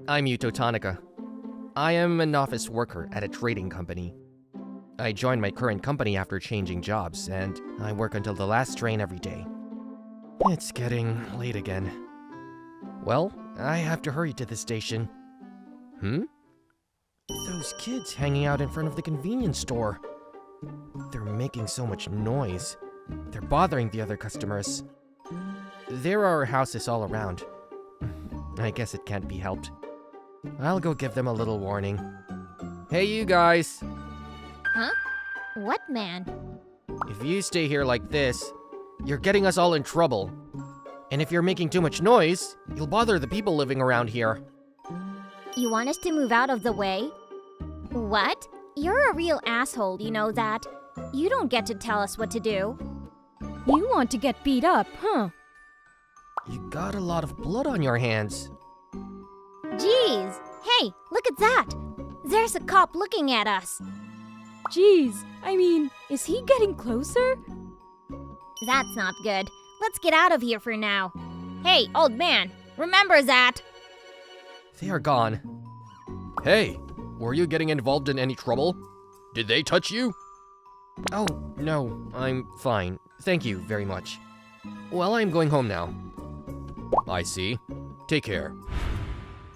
I'm Yuto Tanaka. I am an office worker at a trading company. I joined my current company after changing jobs, and I work until the last train every day. It's getting late again. Well, I have to hurry to the station. Those kids hanging out in front of the convenience store. They're making so much noise. They're bothering the other customers. There are houses all around. I guess it can't be helped. I'll go give them a little warning. Hey, you guys! Huh? What, man? If you stay here like this, you're getting us all in trouble. And if you're making too much noise, you'll bother the people living around here. You want us to move out of the way? What? You're a real asshole, you know that. You don't get to tell us what to do. You want to get beat up, huh? You got a lot of blood on your hands. Jeez! Hey, look at that! There's a cop looking at us. Jeez, I mean, is he getting closer? That's not good. Let's get out of here for now. Hey, old man, remember that! They are gone. Hey, were you getting involved in any trouble? Did they touch you? Oh, no, I'm fine. Thank you very much. Well, I'm going home now. I see. Take care.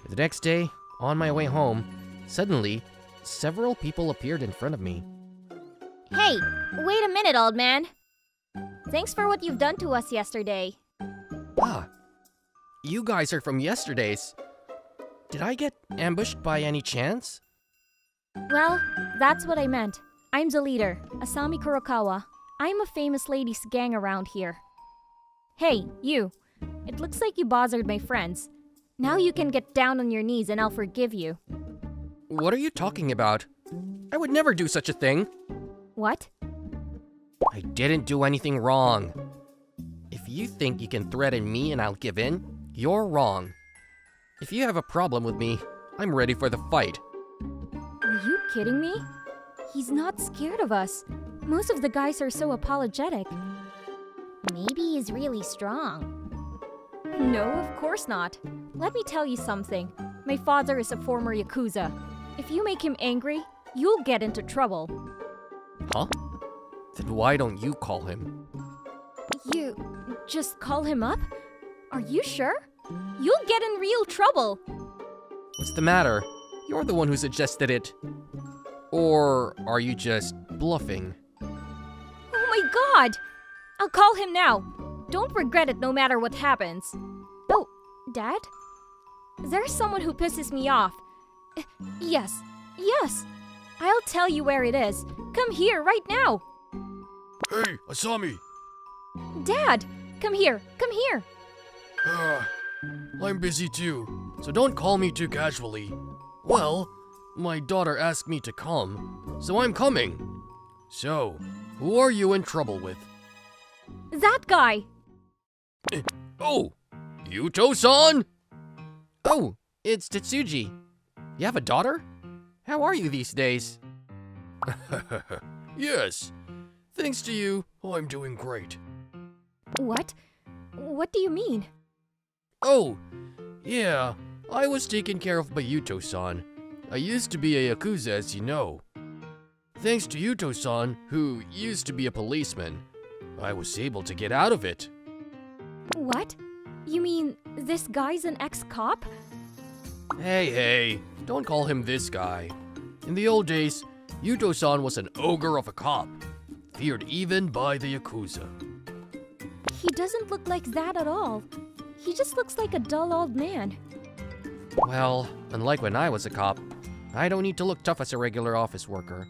The next day, on my way home, suddenly, several people appeared in front of me. Hey, wait a minute, old man. Thanks for what you've done to us yesterday. Ah, you guys are from yesterday's. Did I get ambushed by any chance? Well, that's what I meant. I'm the leader, Asami Kurokawa. I'm a famous ladies' gang around here. Hey, you. It looks like you bothered my friends. Now you can get down on your knees and I'll forgive you. What are you talking about? I would never do such a thing. What? I didn't do anything wrong. If you think you can threaten me and I'll give in, you're wrong. If you have a problem with me, I'm ready for the fight. Are you kidding me? He's not scared of us. Most of the guys are so apologetic. Maybe he's really strong. No, of course not. Let me tell you something. My father is a former Yakuza. If you make him angry, you'll get into trouble. Huh? Then why don't you call him? You just call him up? Are you sure? You'll get in real trouble. What's the matter? You're the one who suggested it. Or are you just bluffing? Oh my god! I'll call him now. Don't regret it no matter what happens. Oh, Dad? There's someone who pisses me off. Yes. I'll tell you where it is. Come here right now. Hey, Asami! Dad, come here. I'm busy too, so don't call me too casually. Well, my daughter asked me to come, so I'm coming. So, who are you in trouble with? That guy. Oh, Yuto-san? Oh, it's Tetsuji. You have a daughter? How are you these days? Yes, thanks to you, I'm doing great. What? What do you mean? Oh, yeah, I was taken care of by Yuto-san. I used to be a Yakuza, as you know. Thanks to Yuto-san, who used to be a policeman, I was able to get out of it. What? You mean this guy's an ex-cop? Hey, don't call him this guy. In the old days, Yuto-san was an ogre of a cop, feared even by the Yakuza. He doesn't look like that at all. He just looks like a dull old man. Well, unlike when I was a cop, I don't need to look tough as a regular office worker.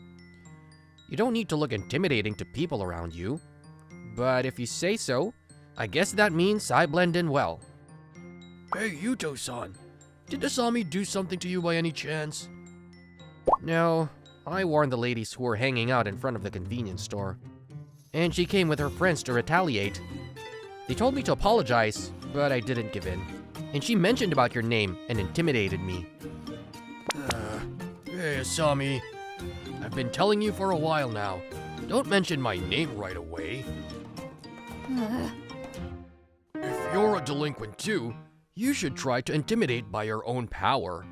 You don't need to look intimidating to people around you. But if you say so, I guess that means I blend in well. Hey, Yuto-san, did Asami do something to you by any chance? No, I warned the ladies who were hanging out in front of the convenience store. And she came with her friends to retaliate. They told me to apologize, but I didn't give in. And she mentioned about your name and intimidated me. Hey, Asami. I've been telling you for a while now. Don't mention my name right away. If you're a delinquent too, You should try to intimidate by your own power.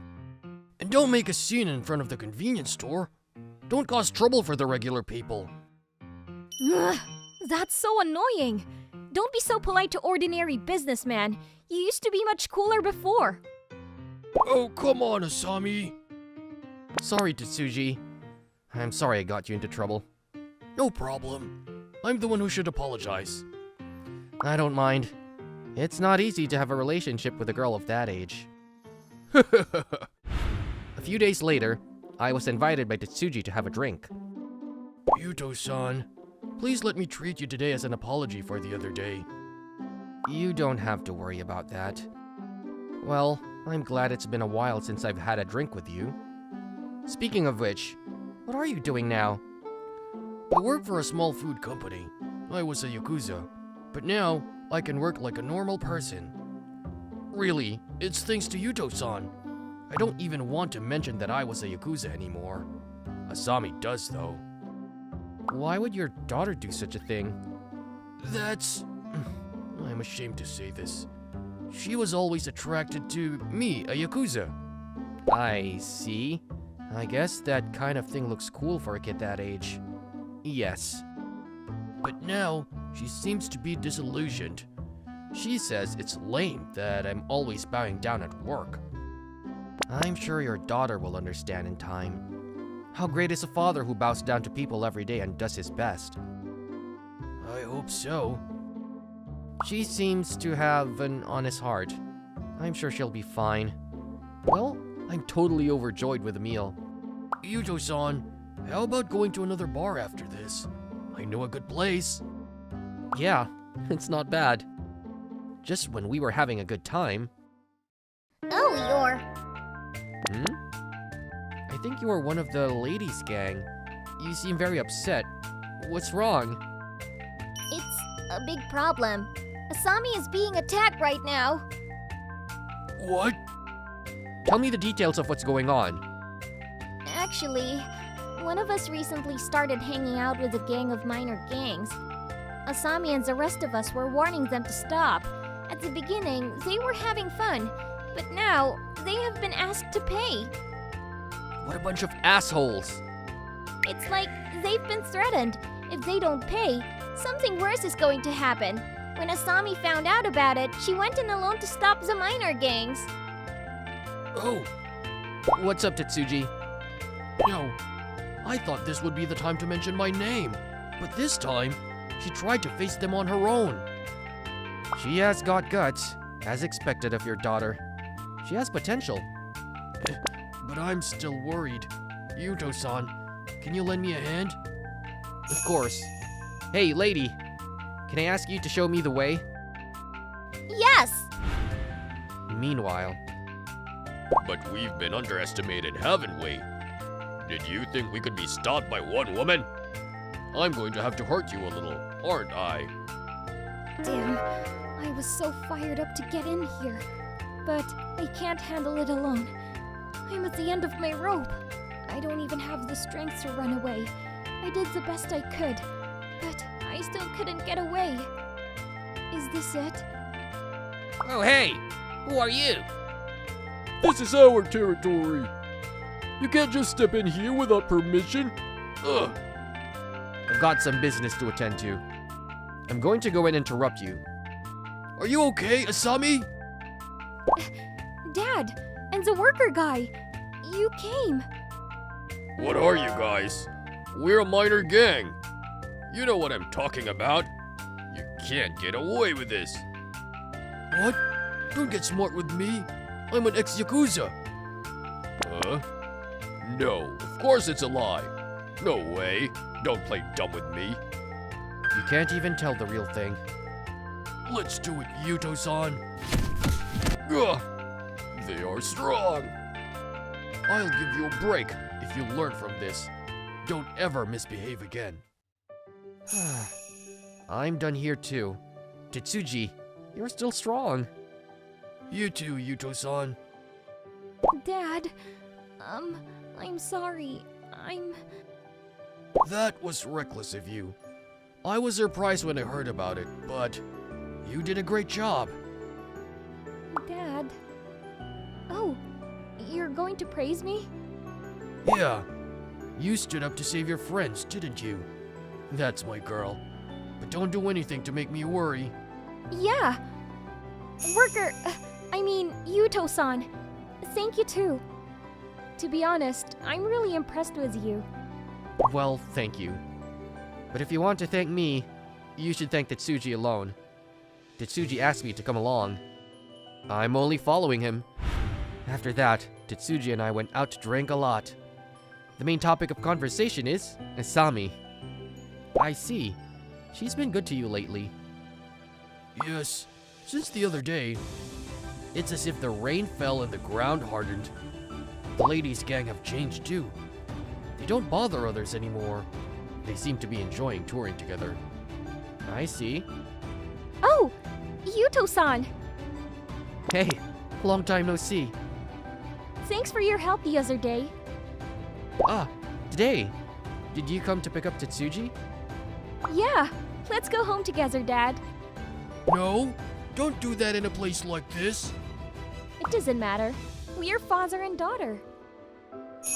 And don't make a scene in front of the convenience store. Don't cause trouble for the regular people. Ugh, that's so annoying. Don't be so polite to ordinary businessman. You used to be much cooler before. Oh, come on, Asami. Sorry, Tetsuji. I'm sorry I got you into trouble. No problem. I'm the one who should apologize. I don't mind. It's not easy to have a relationship with a girl of that age. A few days later, I was invited by Tetsuji to have a drink. Yuto-san, please let me treat you today as an apology for the other day. You don't have to worry about that. Well, I'm glad it's been a while since I've had a drink with you. Speaking of which, what are you doing now? I work for a small food company. I was a Yakuza, but now I can work like a normal person. Really, it's thanks to Yuto-san. I don't even want to mention that I was a Yakuza anymore. Asami does, though. Why would your daughter do such a thing? That's... I'm ashamed to say this. She was always attracted to me, a Yakuza. I see. I guess that kind of thing looks cool for a kid that age. Yes. But now, she seems to be disillusioned. She says it's lame that I'm always bowing down at work. I'm sure your daughter will understand in time. How great is a father who bows down to people every day and does his best? I hope so. She seems to have an honest heart. I'm sure she'll be fine. Well, I'm totally overjoyed with the meal. Yuto-san, how about going to another bar after this? I know a good place. Yeah, it's not bad. Just when we were having a good time. Oh, you're... I think you are one of the ladies' gang. You seem very upset. What's wrong? It's a big problem. Asami is being attacked right now. What? Tell me the details of what's going on. Actually, one of us recently started hanging out with a gang of minor gangs. Asami and the rest of us were warning them to stop. At the beginning, they were having fun, but now they have been asked to pay. What a bunch of assholes! It's like they've been threatened. If they don't pay, something worse is going to happen. When Asami found out about it, she went in alone to stop the minor gangs. Oh, What's up, Tetsuji? no. I thought this would be the time to mention my name. But this time, she tried to face them on her own. She has got guts, as expected of your daughter. She has potential. But I'm still worried. Yuto-san, can you lend me a hand? Of course. Hey, lady. Can I ask you to show me the way? Yes! Meanwhile, But we've been underestimated, haven't we? Did you think we could be stopped by one woman? I'm going to have to hurt you a little, aren't I? Damn, I was so fired up to get in here. But I can't handle it alone. I'm at the end of my rope. I don't even have the strength to run away. I did the best I could, but I still couldn't get away. Is this it? oh hey! Who are you? This is our territory. You can't just step in here without permission. Ugh. I've got some business to attend to. I'm going to go and interrupt you. Are you okay, Asami? Dad, and the worker guy. You came. What are you guys? We're a minor gang. You know what I'm talking about. You can't get away with this. What? Don't get smart with me. I'm an ex-Yakuza. Huh? No, of course it's a lie. No way. Don't play dumb with me. You can't even tell the real thing. Let's do it, Yuto-san. Ugh. They are strong. I'll give you a break if you learn from this. Don't ever misbehave again. I'm done here too. Tetsuji, you're still strong. You too, Yuto-san. Dad, I'm sorry. That was reckless of you. I was surprised when I heard about it, but you did a great job. Dad, going to praise me? Yeah, you stood up to save your friends, didn't you? That's my girl. But don't do anything to make me worry. Yeah. Yuto-san. Thank you too. To be honest, I'm really impressed with you. Well, thank you. But if you want to thank me, you should thank Tetsuji alone. Tetsuji asked me to come along. I'm only following him. After that, Tetsuji and I went out to drink a lot. The main topic of conversation is Asami. I see. She's been good to you lately. Yes, since the other day. It's as if the rain fell and the ground hardened. The ladies' gang have changed too. They don't bother others anymore. They seem to be enjoying touring together. I see. Oh, Yuto-san. Hey, long time no see. Thanks for your help the other day. Ah, today. Did you come to pick up Tetsuji? Yeah, let's go home together, Dad. No, don't do that in a place like this. It doesn't matter. We're father and daughter.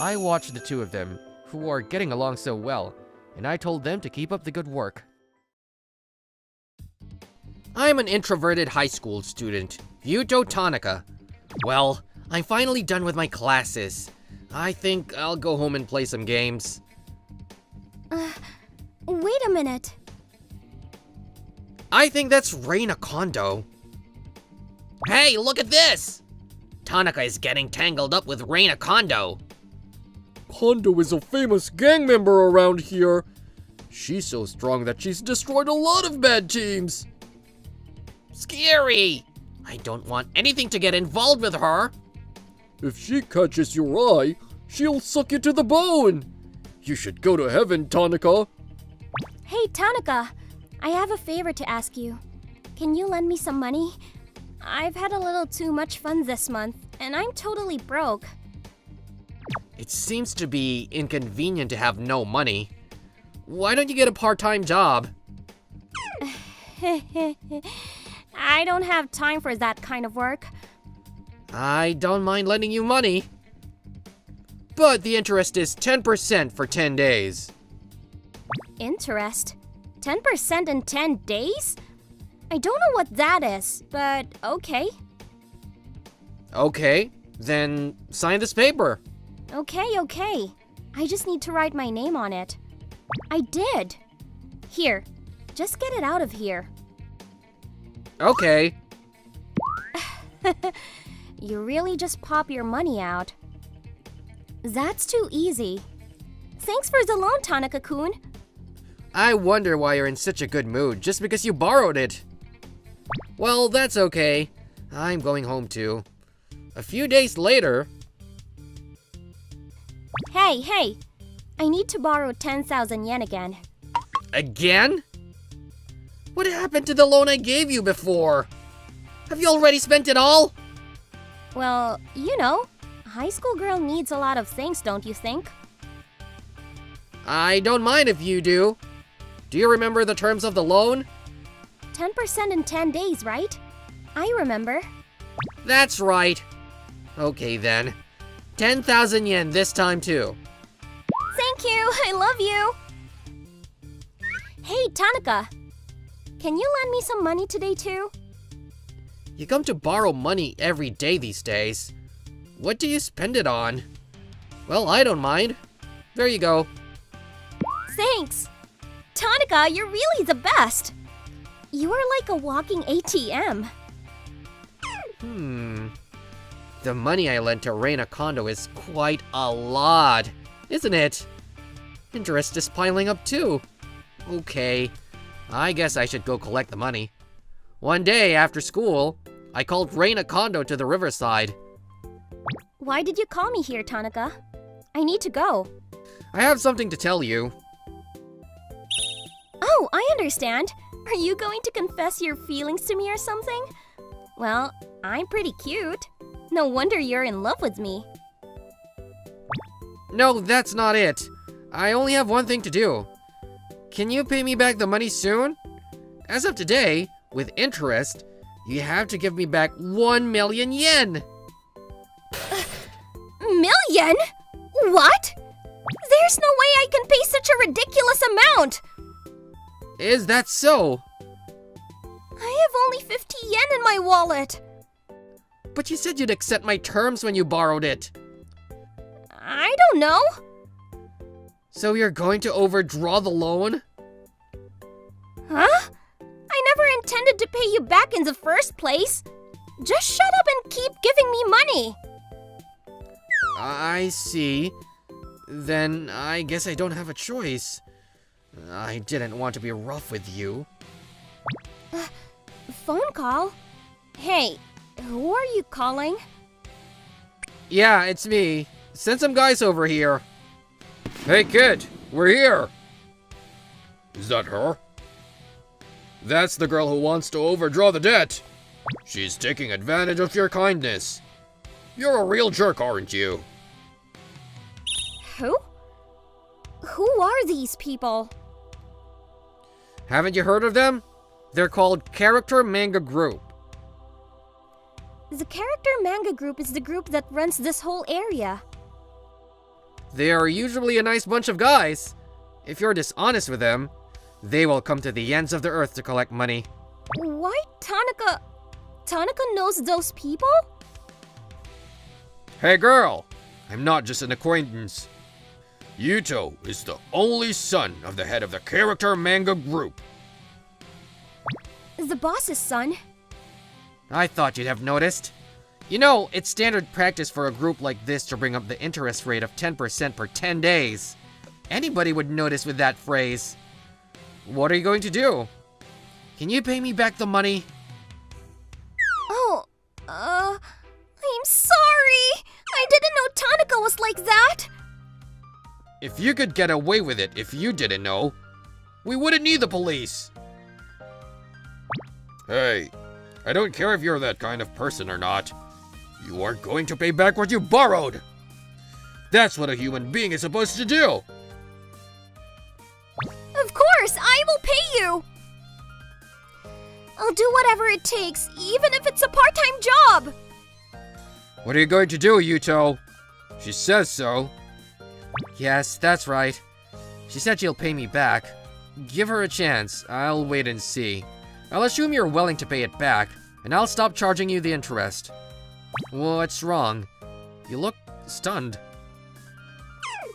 I watched the two of them, who are getting along so well, and I told them to keep up the good work. I'm an introverted high school student, Yuto Tanaka. Well, I'm finally done with my classes. I think I'll go home and play some games. Wait a minute. I think that's Reina Kondo. Hey, look at this! Tanaka is getting tangled up with Reina Kondo. Kondo is a famous gang member around here. She's so strong that she's destroyed a lot of bad teams. Scary! I don't want anything to get involved with her. If she catches your eye, she'll suck you to the bone. You should go to heaven, Tanaka. Hey, Tanaka. I have a favor to ask you. Can you lend me some money? I've had a little too much fun this month, and I'm totally broke. It seems to be inconvenient to have no money. Why don't you get a part-time job? I don't have time for that kind of work. I don't mind lending you money. But the interest is 10% for 10 days. Interest? 10% in 10 days? I don't know what that is, but okay. Okay, then sign this paper. Okay. I just need to write my name on it. I did. Here, just get it out of here. Okay. You really just pop your money out. That's too easy. Thanks for the loan, Tanaka-kun. I wonder why you're in such a good mood just because you borrowed it. Well, that's okay. I'm going home too. A few days later... Hey! I need to borrow 10,000 yen again. Again? What happened to the loan I gave you before? Have you already spent it all? Well, you know, a high school girl needs a lot of things, don't you think? I don't mind if you do. Do you remember the terms of the loan? 10% in 10 days, right? I remember. That's right. Okay then. 10,000 yen this time too. Thank you! I love you! Hey, Tanaka! Can you lend me some money today too? You come to borrow money every day these days. What do you spend it on? Well, I don't mind. There you go. Thanks! Tanaka, you're really the best! You are like a walking ATM. The money I lent to Reina Kondo is quite a lot, isn't it? Interest is piling up too. Okay, I guess I should go collect the money. One day after school, I called Reina Kondo to the riverside. Why did you call me here, Tanaka? I need to go. I have something to tell you. Oh, I understand. Are you going to confess your feelings to me or something? Well, I'm pretty cute. No wonder you're in love with me. No, that's not it. I only have one thing to do. Can you pay me back the money soon? As of today, with interest, you have to give me back 1 million yen. Million? yen? What? There's no way I can pay such a ridiculous amount! Is that so? I have only 50 yen in my wallet. But you said you'd accept my terms when you borrowed it. I don't know. So you're going to overdraw the loan? Huh? I never intended to pay you back in the first place. Just shut up and keep giving me money. I see. Then I guess I don't have a choice. I didn't want to be rough with you. Phone call? Hey, who are you calling? Yeah, it's me. Send some guys over here. Hey kid, we're here. Is that her? That's the girl who wants to overdraw the debt. She's taking advantage of your kindness. You're a real jerk, aren't you? Who? Who are these people? Haven't you heard of them? They're called Character Manga Group. The Character Manga Group is the group that runs this whole area. They are usually a nice bunch of guys. If you're dishonest with them, they will come to the ends of the earth to collect money. Why Tanaka knows those people? Hey girl! I'm not just an acquaintance. Yuto is the only son of the head of the Character Manga Group. The boss's son. I thought you'd have noticed. You know, it's standard practice for a group like this to bring up the interest rate of 10% per 10 days. Anybody would notice with that phrase. What are you going to do? Can you pay me back the money? Oh, I'm sorry. I didn't know Tanaka was like that. If you could get away with it if you didn't know, we wouldn't need the police. Hey, I don't care if you're that kind of person or not. You aren't going to pay back what you borrowed. That's what a human being is supposed to do. Of course, I will pay you. I'll do whatever it takes, even if it's a part-time job. What are you going to do, Yuto? She says so. Yes, that's right. She said she'll pay me back. Give her a chance. I'll wait and see. I'll assume you're willing to pay it back, and I'll stop charging you the interest. What's wrong? You look stunned.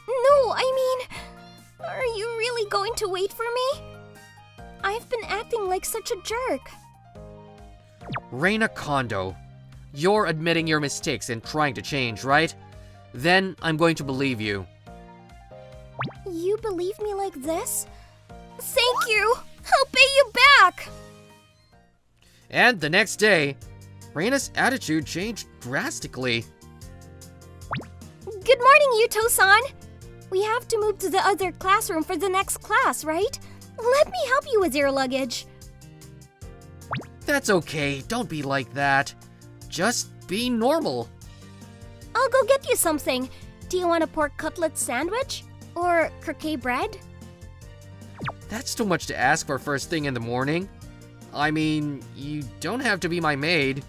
No, I mean, are you really going to wait for me? I've been acting like such a jerk. Reina Kondo, you're admitting your mistakes and trying to change, right? Then I'm going to believe you. You believe me like this? Thank you! I'll pay you back! And the next day, Reina's attitude changed drastically. Good morning, Yuto-san! We have to move to the other classroom for the next class, right? Let me help you with your luggage. That's okay, don't be like that. Just be normal. I'll go get you something. Do you want a pork cutlet sandwich? Or croquet bread? That's too much to ask for first thing in the morning. I mean, you don't have to be my maid.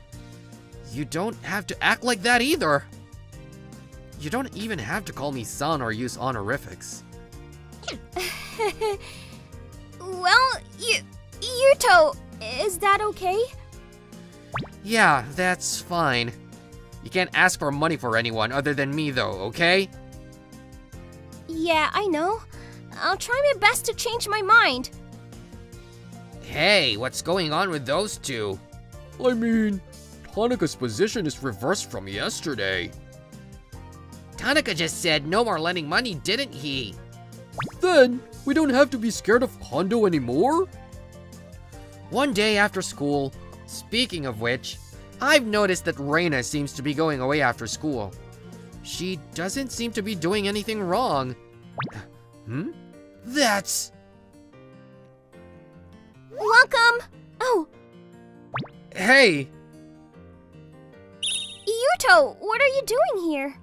You don't have to act like that either. You don't even have to call me son or use honorifics. Well, Yuto, is that okay? Yeah, that's fine. You can't ask for money for anyone other than me though, okay? Yeah, I know. I'll try my best to change my mind. Hey, what's going on with those two? I mean, Tanaka's position is reversed from yesterday. Tanaka just said no more lending money, didn't he? Then, we don't have to be scared of Kondo anymore? One day after school, speaking of which, I've noticed that Reina seems to be going away after school. She doesn't seem to be doing anything wrong. That's... Welcome! Oh, Hey! Yuto, what are you doing here?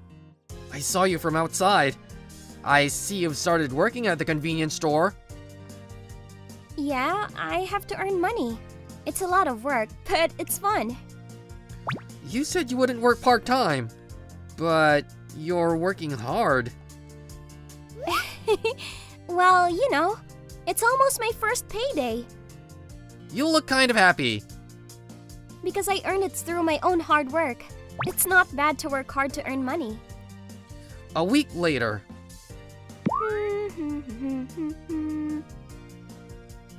I saw you from outside. I see you've started working at the convenience store. Yeah, I have to earn money. It's a lot of work, but it's fun. You said you wouldn't work part-time, but You're working hard. Well, you know, it's almost my first payday. You look kind of happy. Because I earned it through my own hard work. It's not bad to work hard to earn money. A week later.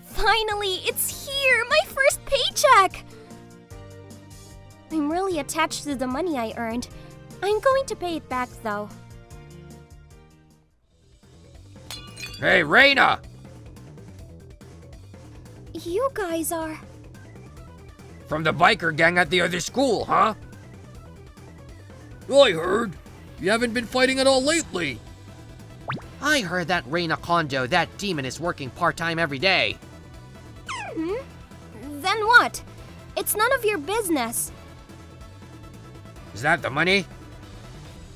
Finally, it's here! My first paycheck! I'm really attached to the money I earned. I'm going to pay it back, though. Hey, Reina! You guys are... From the biker gang at the other school, huh? I heard. You haven't been fighting at all lately. I heard that Reina Kondo, that demon, is working part-time every day. Then what? It's none of your business. Is that the money?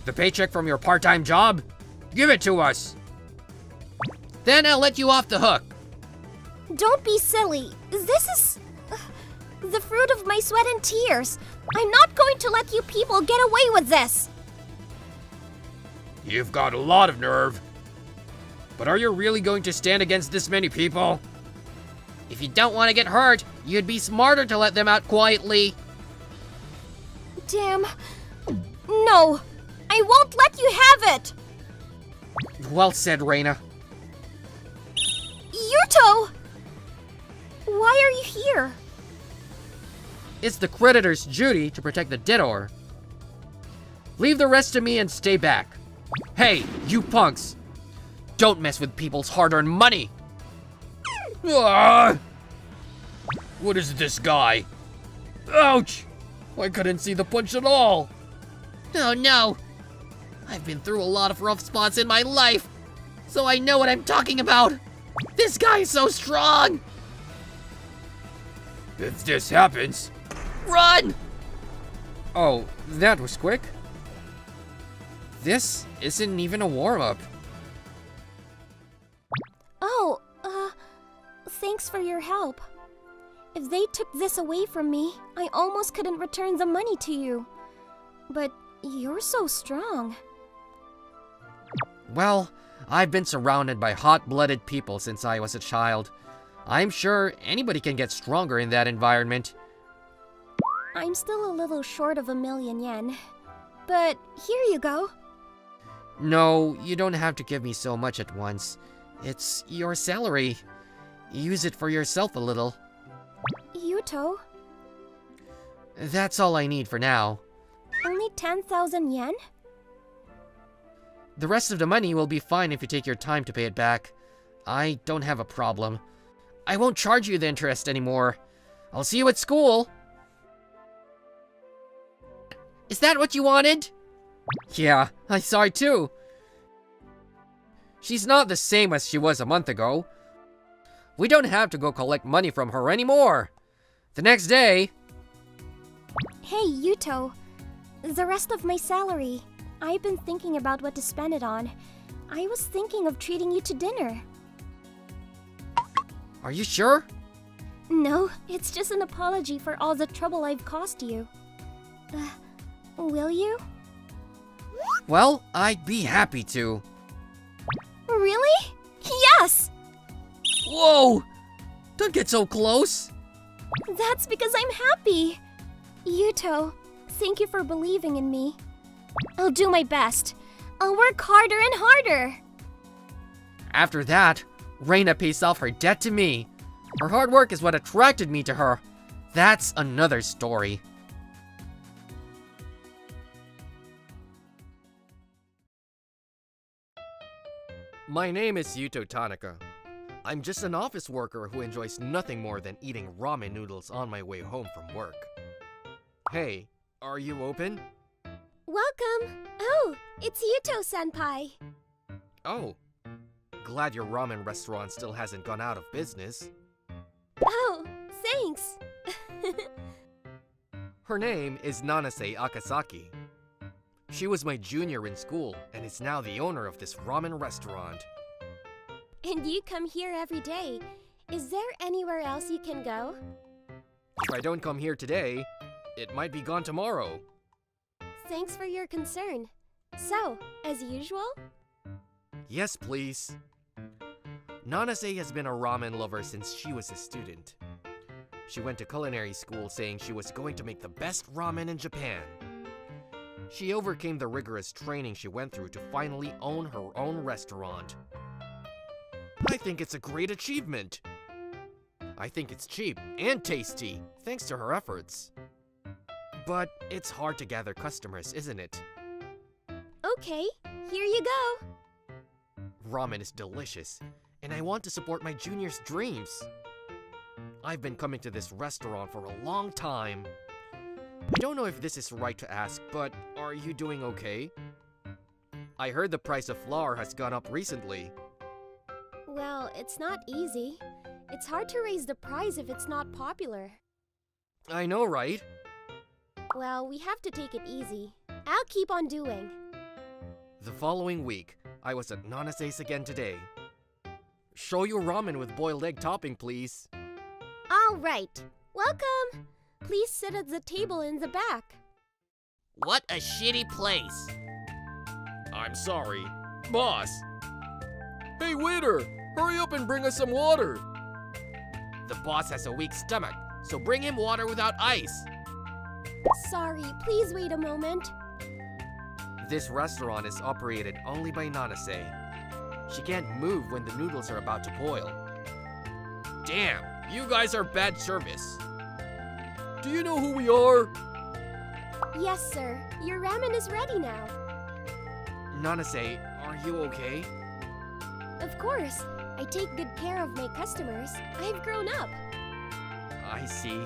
The paycheck from your part-time job? Give it to us! Then I'll let you off the hook. Don't be silly. This is... the fruit of my sweat and tears. I'm not going to let you people get away with this. You've got a lot of nerve. But are you really going to stand against this many people? If you don't want to get hurt, you'd be smarter to let them out quietly. Damn. No. I won't let you have it. Well said, Reina. Yuto! Why are you here? It's the creditor's duty to protect the debtor. Leave the rest to me and stay back. Hey, you punks! Don't mess with people's hard-earned money! Ah! What is this guy? Ouch! I couldn't see the punch at all. Oh no! I've been through a lot of rough spots in my life, so I know what I'm talking about! This guy's so strong! If this happens... Run! Oh, that was quick. This isn't even a warm-up. Oh, thanks for your help. If they took this away from me, I almost couldn't return the money to you. But you're so strong. Well, I've been surrounded by hot-blooded people since I was a child. I'm sure anybody can get stronger in that environment. I'm still a little short of 1,000,000 yen. But here you go. No, you don't have to give me so much at once. It's your salary. Use it for yourself a little. Yuto, That's all I need for now. only 10,000 yen? The rest of the money will be fine if you take your time to pay it back. I don't have a problem. I won't charge you the interest anymore. I'll see you at school. Is that what you wanted? Yeah, I saw it too. She's not the same as she was a month ago. We don't have to go collect money from her anymore. The next day... Hey, Yuto. The rest of my salary. I've been thinking about what to spend it on. I was thinking of treating you to dinner. Are you sure? No, it's just an apology for all the trouble I've caused you. Will you? Well, I'd be happy to. Really? Yes! Whoa! Don't get so close. That's because I'm happy. Yuto, thank you for believing in me. I'll do my best. I'll work harder and harder. After that, Reina pays off her debt to me. Her hard work is what attracted me to her. That's another story. My name is Yuto Tanaka. I'm just an office worker who enjoys nothing more than eating ramen noodles on my way home from work. Hey, are you open? Welcome. Oh, it's Yuto-senpai. Oh, glad your ramen restaurant still hasn't gone out of business. Oh, thanks. Her name is Nanase Akasaki. She was my junior in school and is now the owner of this ramen restaurant. And you come here every day. Is there anywhere else you can go? If I don't come here today, it might be gone tomorrow. Thanks for your concern. So, as usual? Yes, please. Nanase has been a ramen lover since she was a student. She went to culinary school saying she was going to make the best ramen in Japan. She overcame the rigorous training she went through to finally own her own restaurant. I think it's a great achievement. I think it's cheap and tasty, thanks to her efforts. But it's hard to gather customers, isn't it? Okay, here you go. Ramen is delicious, and I want to support my junior's dreams. I've been coming to this restaurant for a long time. I don't know if this is right to ask, but are you doing okay? I heard the price of flour has gone up recently. Well, it's not easy. It's hard to raise the price if it's not popular. I know, right? Well, we have to take it easy. I'll keep on doing. The following week, I was at Nanase's again today. Shoyu ramen with boiled egg topping, please. All right. Welcome. Please sit at the table in the back. What a shitty place. I'm sorry. Boss! Hey, waiter! Hurry up and bring us some water! The boss has a weak stomach, so bring him water without ice. Sorry, please wait a moment. This restaurant is operated only by Nanase. She can't move when the noodles are about to boil. Damn, you guys are bad service. Do you know who we are? Yes, sir. Your ramen is ready now. Nanase, are you okay? Of course. I take good care of my customers. I've grown up. I see.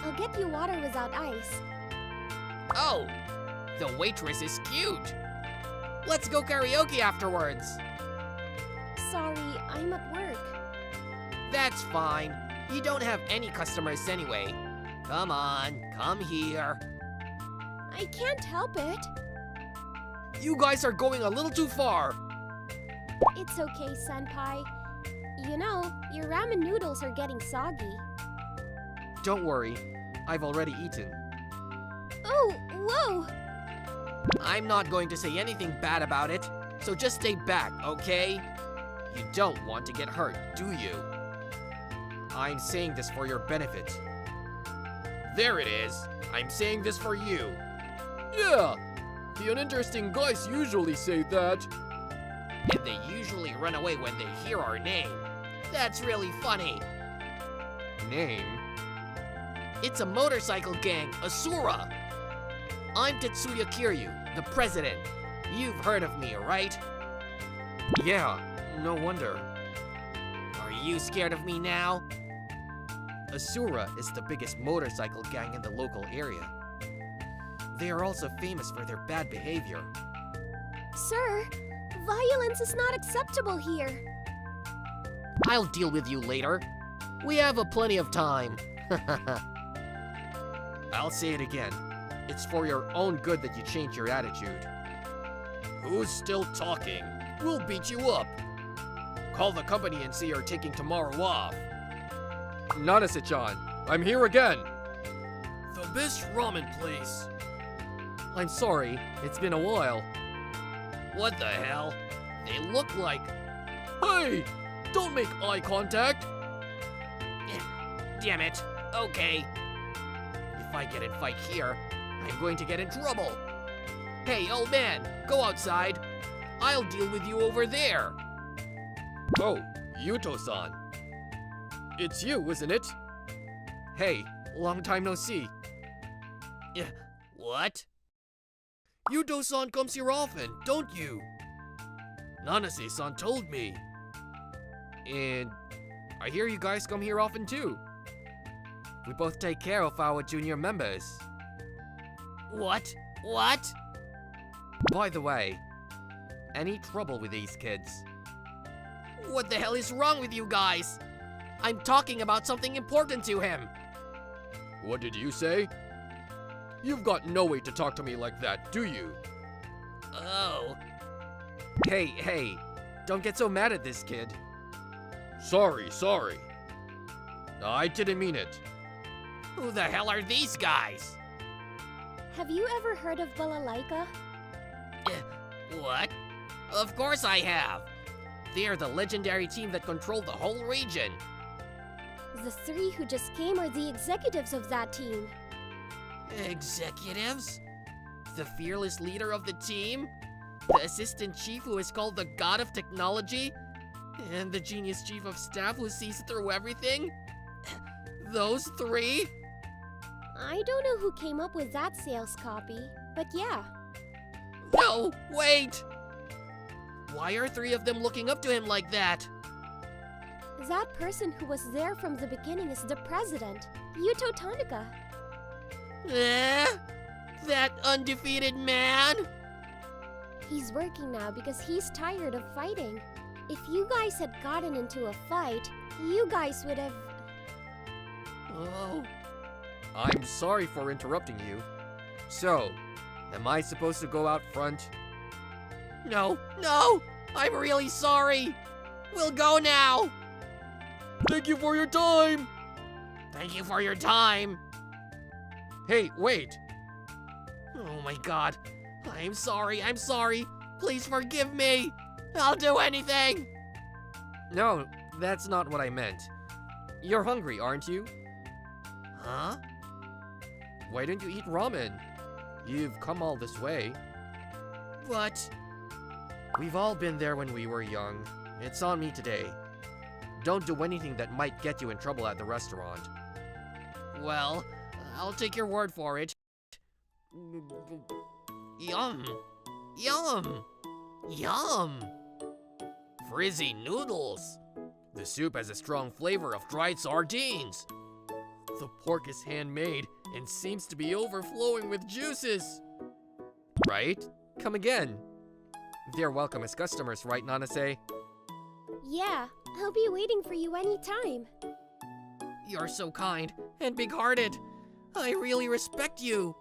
I'll get you water without ice. Oh, the waitress is cute. Let's go karaoke afterwards. Sorry, I'm at work. That's fine. You don't have any customers anyway. Come on, come here. I can't help it. You guys are going a little too far. It's okay, Senpai. You know, your ramen noodles are getting soggy. Don't worry, I've already eaten. Oh, whoa! I'm not going to say anything bad about it, so just stay back, okay? You don't want to get hurt, do you? I'm saying this for your benefit. There it is. I'm saying this for you. Yeah, the uninteresting guys usually say that. And they usually run away when they hear our name. That's really funny. Name? It's a motorcycle gang, Asura. I'm Tetsuya Kiryu, the president. You've heard of me, right? Yeah, no wonder. Are you scared of me now? Asura is the biggest motorcycle gang in the local area. They are also famous for their bad behavior. Sir, violence is not acceptable here. I'll deal with you later. We have plenty of time. I'll say it again. It's for your own good that you change your attitude. Who's still talking? We'll beat you up. Call the company and say you're taking tomorrow off. Nanase-chan, I'm here again. The best ramen place. I'm sorry, it's been a while. What the hell? They look like... Hey! Don't make eye contact! Damn it. Okay. If I get in fight here, I'm going to get in trouble. Hey, old man, go outside. I'll deal with you over there. Oh, Yuto-san. It's you, isn't it? Hey, long time no see. What? Yuto-san comes here often, don't you? Nanase-san told me. And I hear you guys come here often too. We both take care of our junior members. What? What? By the way, any trouble with these kids? What the hell is wrong with you guys? I'm talking about something important to him. What did you say? You've got no way to talk to me like that, do you? Oh. Hey, don't get so mad at this kid. Sorry. I didn't mean it. Who the hell are these guys? Have you ever heard of balalaika? What? Of course I have. They are the legendary team that controlled the whole region. The three who just came are the executives of that team. Executives? The fearless leader of the team? The assistant chief who is called the god of technology? And the genius chief of staff who sees through everything? Those three? I don't know who came up with that sales copy, but yeah. No, wait! Why are three of them looking up to him like that? That person who was there from the beginning is the president, Yuto Tanaka. That undefeated man? He's working now because he's tired of fighting. If you guys had gotten into a fight, you guys would have... Oh, I'm sorry for interrupting you. So, am I supposed to go out front? no, I'm really sorry. We'll go now. Thank you for your time! Thank you for your time. Hey, wait! Oh my god. I'm sorry. Please forgive me. I'll do anything. No, that's not what I meant. You're hungry, aren't you? Huh? Why don't you eat ramen? You've come all this way. But... We've all been there when we were young. It's on me today. Don't do anything that might get you in trouble at the restaurant. well, I'll take your word for it. Yum. Frizzy noodles. The soup has a strong flavor of dried sardines. The pork is handmade and seems to be overflowing with juices. Right? Come again. They're welcome as customers, right, Nanase? Yeah, I'll be waiting for you anytime. You're so kind and big-hearted. I really respect you.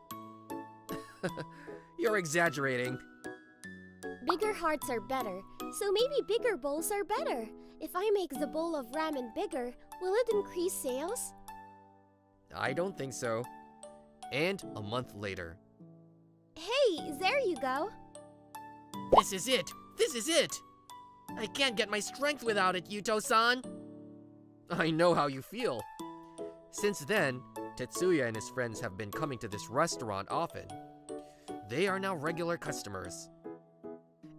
You're exaggerating. Bigger hearts are better, so maybe bigger bowls are better. If I make the bowl of ramen bigger, will it increase sales? I don't think so. And a month later. Hey, there you go. This is it. I can't get my strength without it, Yuto-san. I know how you feel. Since then, Tetsuya and his friends have been coming to this restaurant often. They are now regular customers.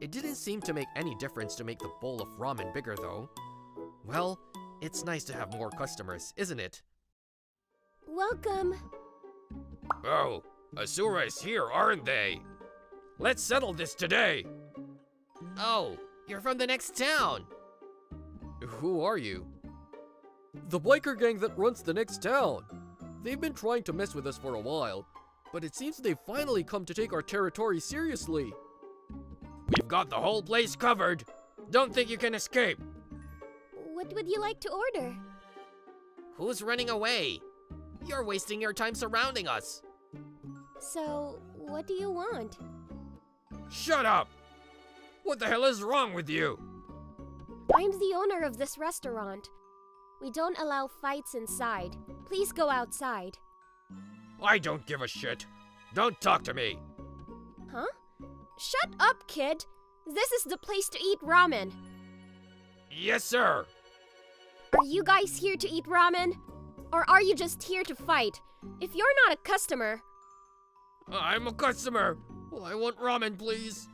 It didn't seem to make any difference to make the bowl of ramen bigger, though. Well, it's nice to have more customers, isn't it? Welcome. Oh, Asura is here, aren't they? Let's settle this today. Oh, you're from the next town. Who are you? The biker gang that runs the next town. They've been trying to mess with us for a while, but it seems they've finally come to take our territory seriously. We've got the whole place covered. Don't think you can escape. What would you like to order? Who's running away? You're wasting your time surrounding us. So, what do you want? Shut up! What the hell is wrong with you? I'm the owner of this restaurant. We don't allow fights inside. Please go outside. I don't give a shit. Don't talk to me. Huh? Shut up, kid! This is the place to eat ramen. Yes, sir. Are you guys here to eat ramen? Or are you just here to fight? If you're not a customer... I'm a customer. Well, I want ramen, please.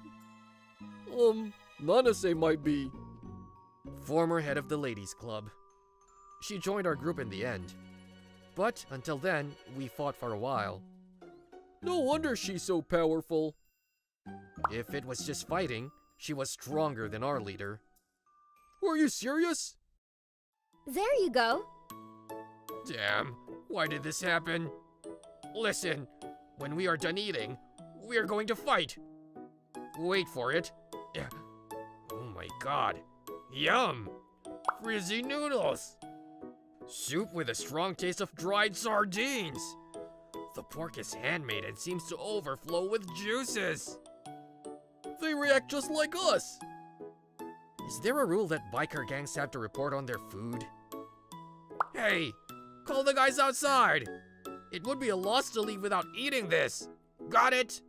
Nanase might be. Former head of the ladies' club. She joined our group in the end. But until then, we fought for a while. No wonder she's so powerful. If it was just fighting, she was stronger than our leader. Were you serious? There you go. Damn, why did this happen? Listen, when we are done eating, we are going to fight. Wait for it. Oh my god. Yum! Frizzy noodles! Soup with a strong taste of dried sardines! The pork is handmade and seems to overflow with juices! They react just like us! Is there a rule that biker gangs have to report on their food? Hey! Call the guys outside! It would be a loss to leave without eating this! Got it?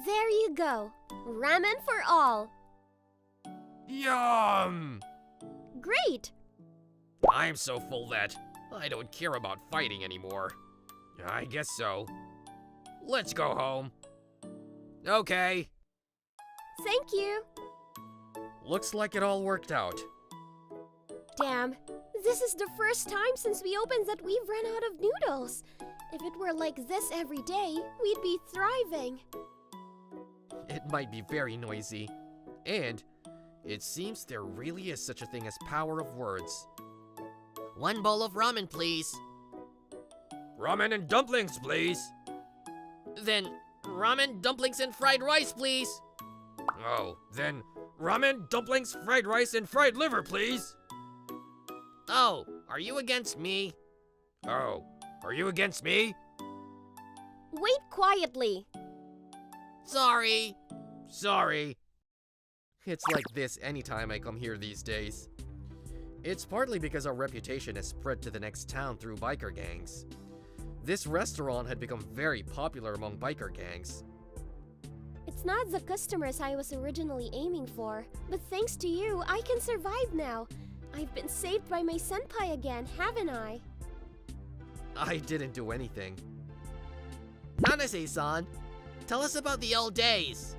There you go. Ramen for all. Yum! Great! I'm so full that I don't care about fighting anymore. I guess so. Let's go home. Okay. Thank you. Looks like it all worked out. Damn, this is the first time since we opened that we've run out of noodles. If it were like this every day, we'd be thriving. It might be very noisy. And it seems there really is such a thing as power of words. 1 bowl of ramen, please. Ramen and dumplings, please. Then ramen, dumplings, and fried rice, please. Oh, then ramen, dumplings, fried rice, and fried liver, please. Oh, are you against me? Oh, are you against me? Wait quietly. Sorry. Sorry. It's like this anytime I come here these days. It's partly because our reputation has spread to the next town through biker gangs. This restaurant had become very popular among biker gangs. It's not the customers I was originally aiming for, but thanks to you, I can survive now. I've been saved by my senpai again, haven't I? I didn't do anything. Nanase-san, tell us about the old days.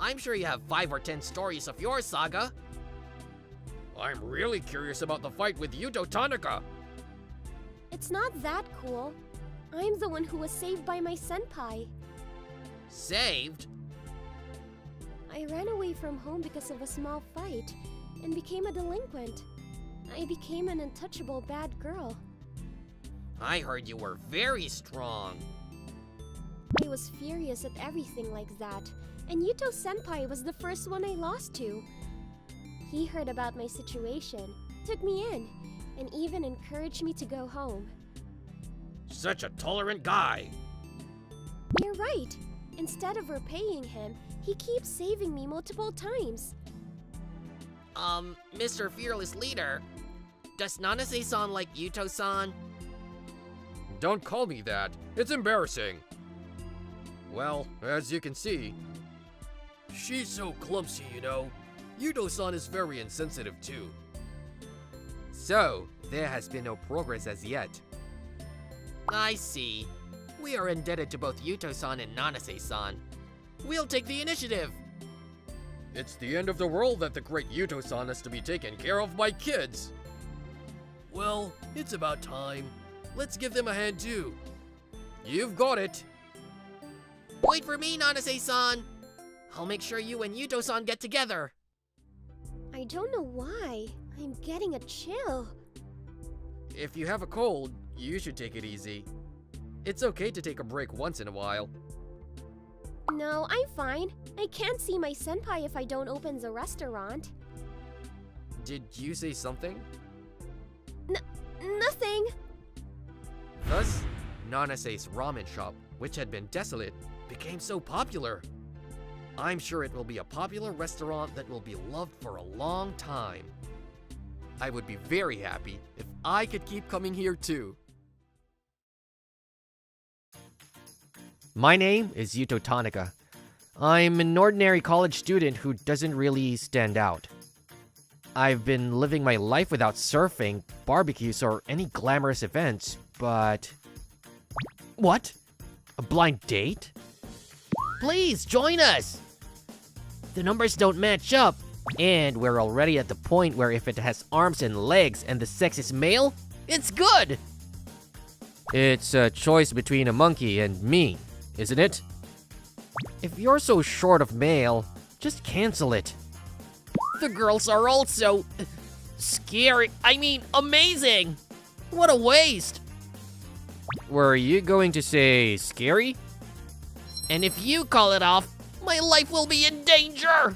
I'm sure you have 5 or 10 stories of your saga. I'm really curious about the fight with Yuto Tanaka. It's not that cool. I'm the one who was saved by my senpai. Saved? I ran away from home because of a small fight and became a delinquent. I became an untouchable bad girl. I heard you were very strong. I was furious at everything like that, and Yuto senpai was the first one I lost to. He heard about my situation, took me in, and even encouraged me to go home. Such a tolerant guy. You're right. Instead of repaying him, he keeps saving me multiple times. Mr. Fearless Leader, does Nanase-san like Yuto-san? Don't call me that. It's embarrassing. Well, as you can see, She's so clumsy, you know. Yuto-san is very insensitive too. So, there has been no progress as yet. I see. We are indebted to both Yuto-san and Nanase-san. We'll take the initiative. It's the end of the world that the great Yuto-san has to be taken care of by kids. Well, it's about time. Let's give them a hand too. You've got it. Wait for me, Nanase-san. I'll make sure you and Yuto-san get together. I don't know why. I'm getting a chill. If you have a cold, you should take it easy. It's okay to take a break once in a while. No, I'm fine. I can't see my senpai if I don't open the restaurant. Did you say something? Nothing. Thus, Nanase's ramen shop, which had been desolate, became so popular. I'm sure it will be a popular restaurant that will be loved for a long time. I would be very happy if I could keep coming here too. My name is Yuto Tanaka. I'm an ordinary college student who doesn't really stand out. I've been living my life without surfing, barbecues, or any glamorous events, but... What? A blind date? Please, join us! The numbers don't match up, and we're already at the point where if it has arms and legs and the sex is male, it's good! It's a choice between a monkey and me, isn't it? If you're so short of male, just cancel it. The girls are also scary. I mean, amazing. What a waste. Were you going to say scary? And if you call it off, my life will be in danger.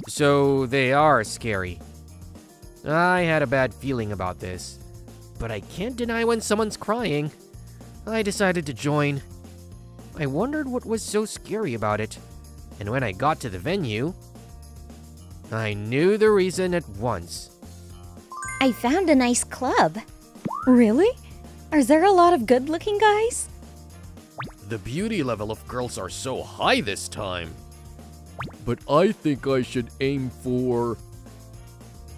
So they are scary. I had a bad feeling about this, but I can't deny when someone's crying. I decided to join. I wondered what was so scary about it, and when I got to the venue, I knew the reason at once. I found a nice club. Really? Are there a lot of good-looking guys? The beauty level of girls are so high this time. But I think I should aim for...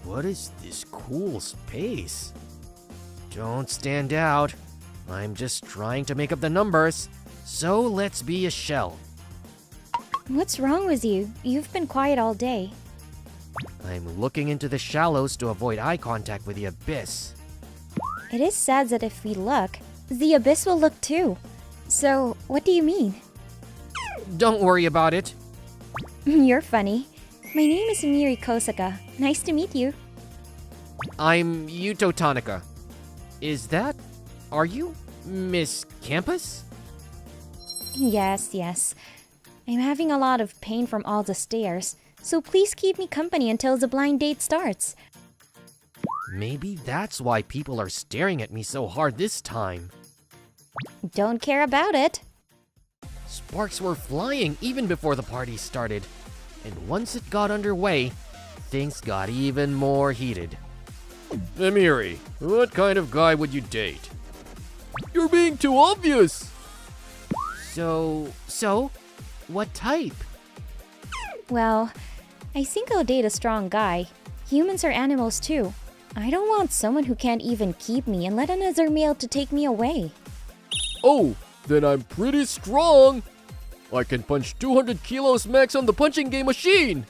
What is this cool space? Don't stand out. I'm just trying to make up the numbers. So let's be a shell. What's wrong with you? You've been quiet all day. I'm looking into the shallows to avoid eye contact with the abyss. It is sad that if we look, the abyss will look too. So, what do you mean? Don't worry about it. You're funny. My name is Miri Kosaka. Nice to meet you. I'm Yuto Tanaka. Are you Miss Campus? Yes. I'm having a lot of pain from all the stairs, so please keep me company until the blind date starts. Maybe that's why people are staring at me so hard this time. Don't care about it. Sparks were flying even before the party started. And once it got underway, things got even more heated. Emiri, what kind of guy would you date? You're being too obvious! So, what type? Well, I think I'll date a strong guy. Humans are animals too. I don't want someone who can't even keep me and let another male to take me away. Oh, then I'm pretty strong! I can punch 200 kilos max on the punching game machine!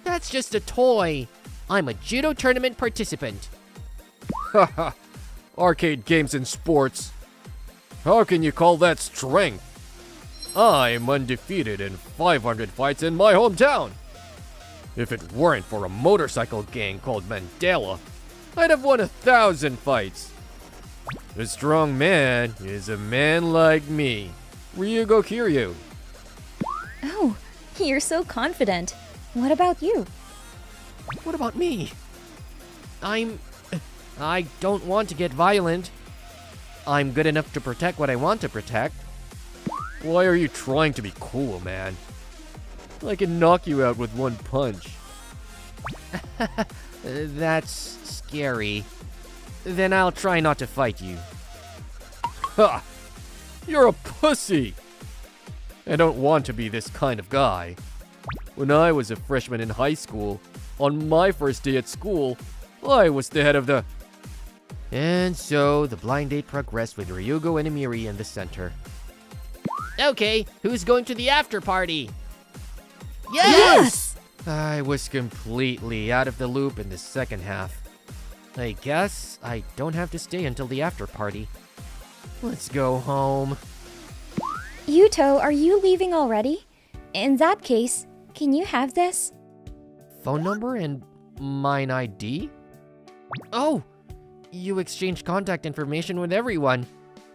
That's just a toy. I'm a judo tournament participant. Haha, arcade games and sports. How can you call that strength? I'm undefeated in 500 fights in my hometown. If it weren't for a motorcycle gang called Mandela, I'd have won 1,000 fights. A strong man is a man like me. Ryugo Kiryu. Oh, you're so confident. What about you? What about me? I don't want to get violent. I'm good enough to protect what I want to protect. Why are you trying to be cool, man? I can knock you out with one punch. That's scary. Then I'll try not to fight you. Ha! You're a pussy! I don't want to be this kind of guy. When I was a freshman in high school, on my first day at school, I was the head of the... And so the blind date progressed with Ryugo and Emiri in the center. Okay, who's going to the after party? Yes! I was completely out of the loop in the second half. I guess I don't have to stay until the after party. Let's go home. Yuto, are you leaving already? In that case, can you have this? Phone number and mine ID? Oh! You exchange contact information with everyone.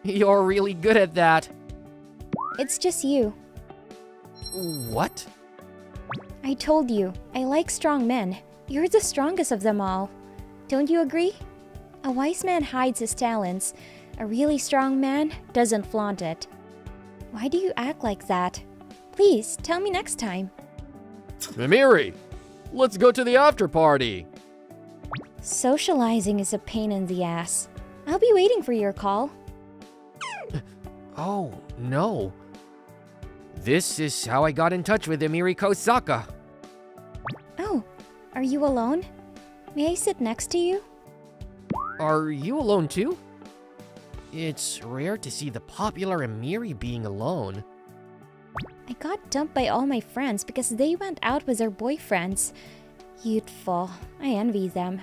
You're really good at that. It's just you. What? I told you, I like strong men. You're the strongest of them all. Don't you agree? A wise man hides his talents. A really strong man doesn't flaunt it. Why do you act like that? Please, tell me next time. Emiri, let's go to the after party! Socializing is a pain in the ass. I'll be waiting for your call. Oh, no. This is how I got in touch with Emiri Kosaka. Oh, are you alone? May I sit next to you? Are you alone too? It's rare to see the popular Emiri being alone. I got dumped by all my friends because they went out with their boyfriends. Youthful. I envy them.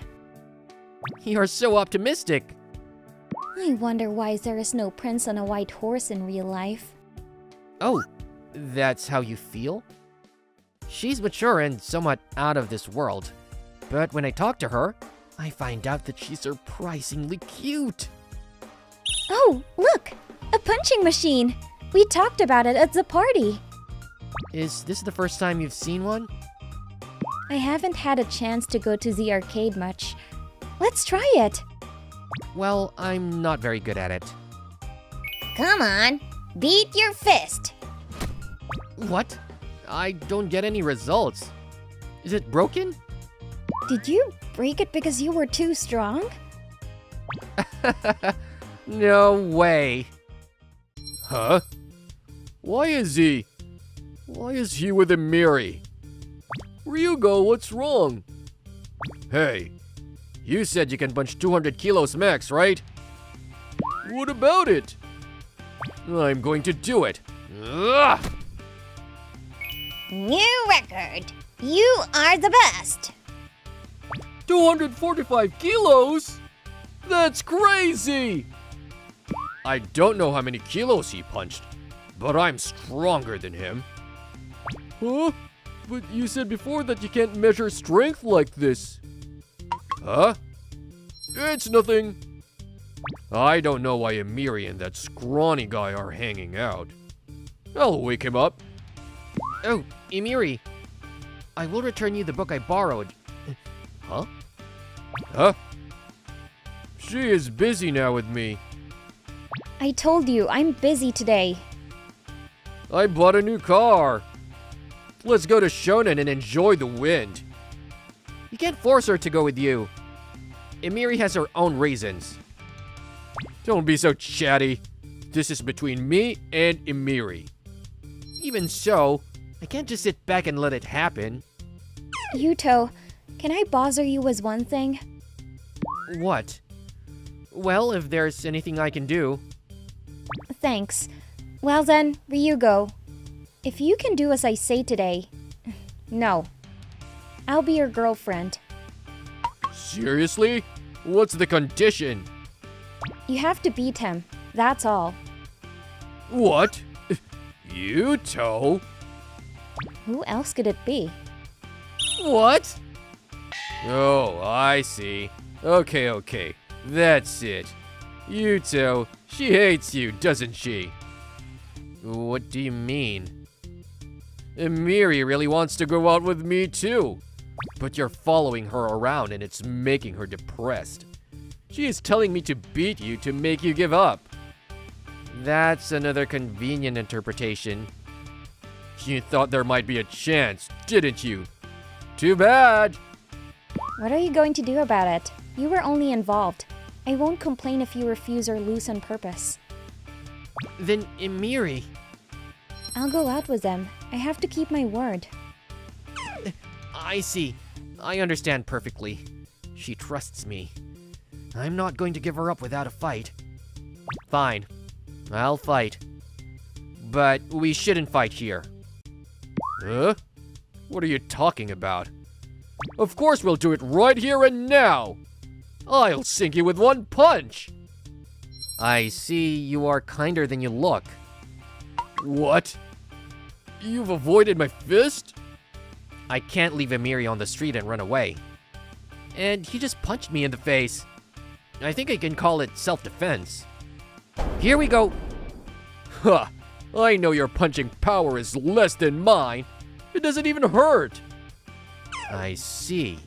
You're so optimistic. I wonder why there is no prince on a white horse in real life. Oh, that's how you feel? She's mature and somewhat out of this world. But when I talk to her, I find out that she's surprisingly cute. Oh, look! A punching machine! We talked about it at the party. Is this the first time you've seen one? I haven't had a chance to go to the arcade much. Let's try it! Well, I'm not very good at it. Come on, beat your fist. What? I don't get any results. Is it broken? Did you break it because you were too strong? No way. Huh? Why is he with Emiri? Ryugo, what's wrong? Hey, you said you can punch 200 kilos max, right? What about it? I'm going to do it. Ugh! New record. You are the best. 245 kilos? That's crazy! I don't know how many kilos he punched, but I'm stronger than him. Huh? But you said before that you can't measure strength like this. Huh? It's nothing. I don't know why Emiri and that scrawny guy are hanging out. I'll wake him up. Oh, Emiri. I will return you the book I borrowed. Huh? Huh? She is busy now with me. I told you, I'm busy today. I bought a new car. Let's go to Shonen and enjoy the wind. You can't force her to go with you. Emiri has her own reasons. Don't be so chatty. This is between me and Emiri. Even so, I can't just sit back and let it happen. Yuto, can I bother you with one thing? What? Well, if there's anything I can do. Thanks. Well then, Ryugo. If you can do as I say today... No. I'll be your girlfriend. Seriously? What's the condition? You have to beat him. That's all. What? Yuto? Who else could it be? What? Oh, I see. Okay. That's it. Yuto, she hates you, doesn't she? What do you mean? Emiri really wants to go out with me too. But you're following her around and it's making her depressed. She is telling me to beat you to make you give up. That's another convenient interpretation. You thought there might be a chance, didn't you? Too bad. What are you going to do about it? You were only involved. I won't complain if you refuse or lose on purpose. Then Emiri. I'll go out with them. I have to keep my word. I see. I understand perfectly. She trusts me. I'm not going to give her up without a fight. Fine. I'll fight. But we shouldn't fight here. Huh? What are you talking about? Of course we'll do it right here and now. I'll sink you with one punch. I see you are kinder than you look. What? You've avoided my fist? I can't leave Emiri on the street and run away. And he just punched me in the face. I think I can call it self-defense. Here we go. Ha! I know your punching power is less than mine. It doesn't even hurt. I see.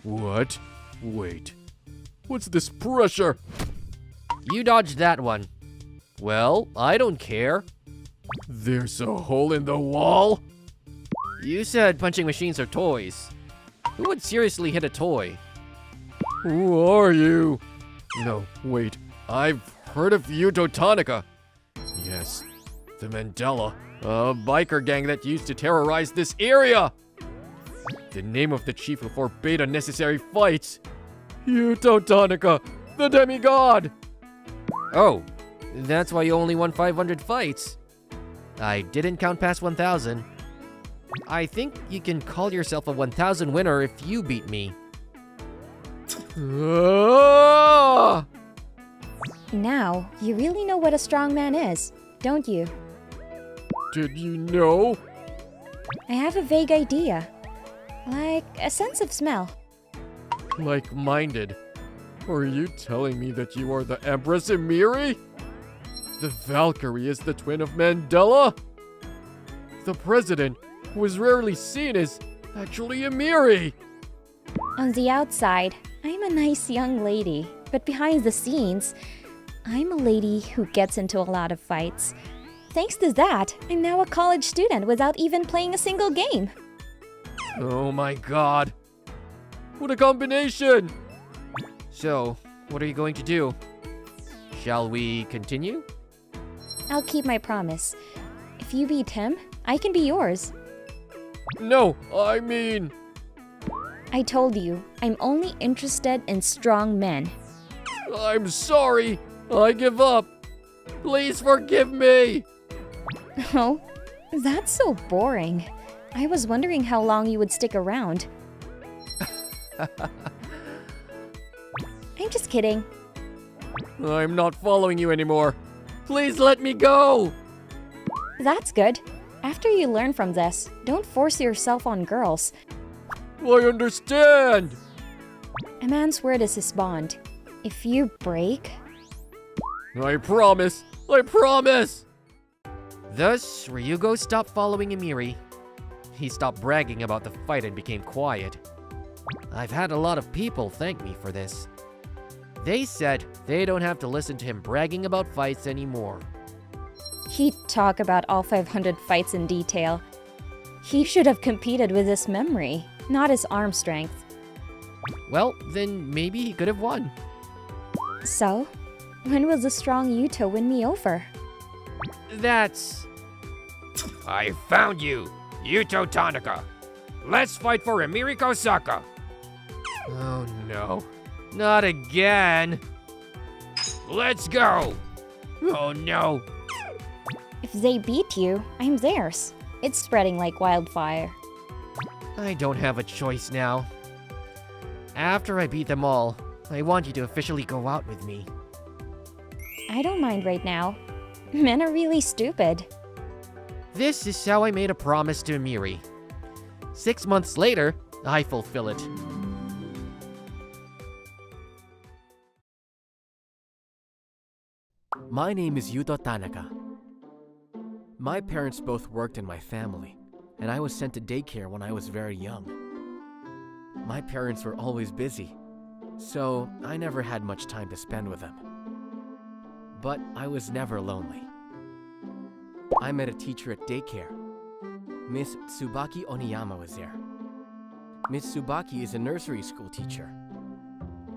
What? Wait. What's this pressure? You dodged that one. Well, I don't care. There's a hole in the wall? You said punching machines are toys. Who would seriously hit a toy? Who are you? No, wait. I've heard of Yuto Tonica. Yes, the Mandela, a biker gang that used to terrorize this area. The name of the chief who forbade unnecessary fights. Yuto Tonica, the demigod. Oh, that's why you only won 500 fights. I didn't count past 1,000. I think you can call yourself a 1,000 winner if you beat me. Ah! Now, you really know what a strong man is, don't you? Did you know? I have a vague idea. Like a sense of smell. Like-minded. Are you telling me that you are the Empress Emiri? The Valkyrie is the twin of Mandela? The president, who is rarely seen, is actually Emiri! On the outside, I'm a nice young lady, but behind the scenes, I'm a lady who gets into a lot of fights. Thanks to that, I'm now a college student without even playing a single game. Oh my god. What a combination! So, what are you going to do? Shall we continue? I'll keep my promise. If you beat him, I can be yours. No, I mean... I told you, I'm only interested in strong men. I'm sorry. I give up. Please forgive me. Oh, that's so boring. I was wondering how long you would stick around. I'm just kidding. I'm not following you anymore. Please let me go. That's good. After you learn from this, don't force yourself on girls. I understand. A man's word is his bond. If you break... I promise. I promise. Thus, Ryugo stopped following Emiri. He stopped bragging about the fight and became quiet. I've had a lot of people thank me for this. They said they don't have to listen to him bragging about fights anymore. He'd talk about all 500 fights in detail. He should have competed with his memory, not his arm strength. Well, then maybe he could have won. So, when will the strong Yuto win me over? That's... I found you, Yuto Tanaka. Let's fight for Emiri Kosaka. Oh no. Not again. Let's go. Oh no. If they beat you, I'm theirs. It's spreading like wildfire. I don't have a choice now. After I beat them all, I want you to officially go out with me. I don't mind right now. Men are really stupid. This is how I made a promise to Emiri. 6 months later, I fulfill it. My name is Yuto Tanaka. My parents both worked in my family, and I was sent to daycare when I was very young. My parents were always busy, so I never had much time to spend with them. But I was never lonely. I met a teacher at daycare. Miss Tsubaki Oniyama was there. Miss Tsubaki is a nursery school teacher,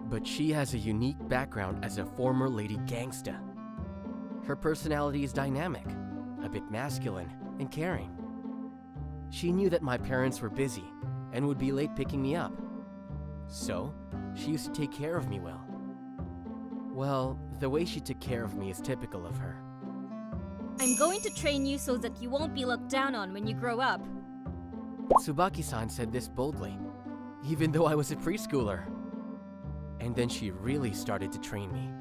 but she has a unique background as a former lady gangsta. Her personality is dynamic, a bit masculine, and caring. She knew that my parents were busy and would be late picking me up. So, she used to take care of me well. Well, the way she took care of me is typical of her. I'm going to train you so that you won't be looked down on when you grow up. Tsubaki-san said this boldly, even though I was a preschooler. And then she really started to train me.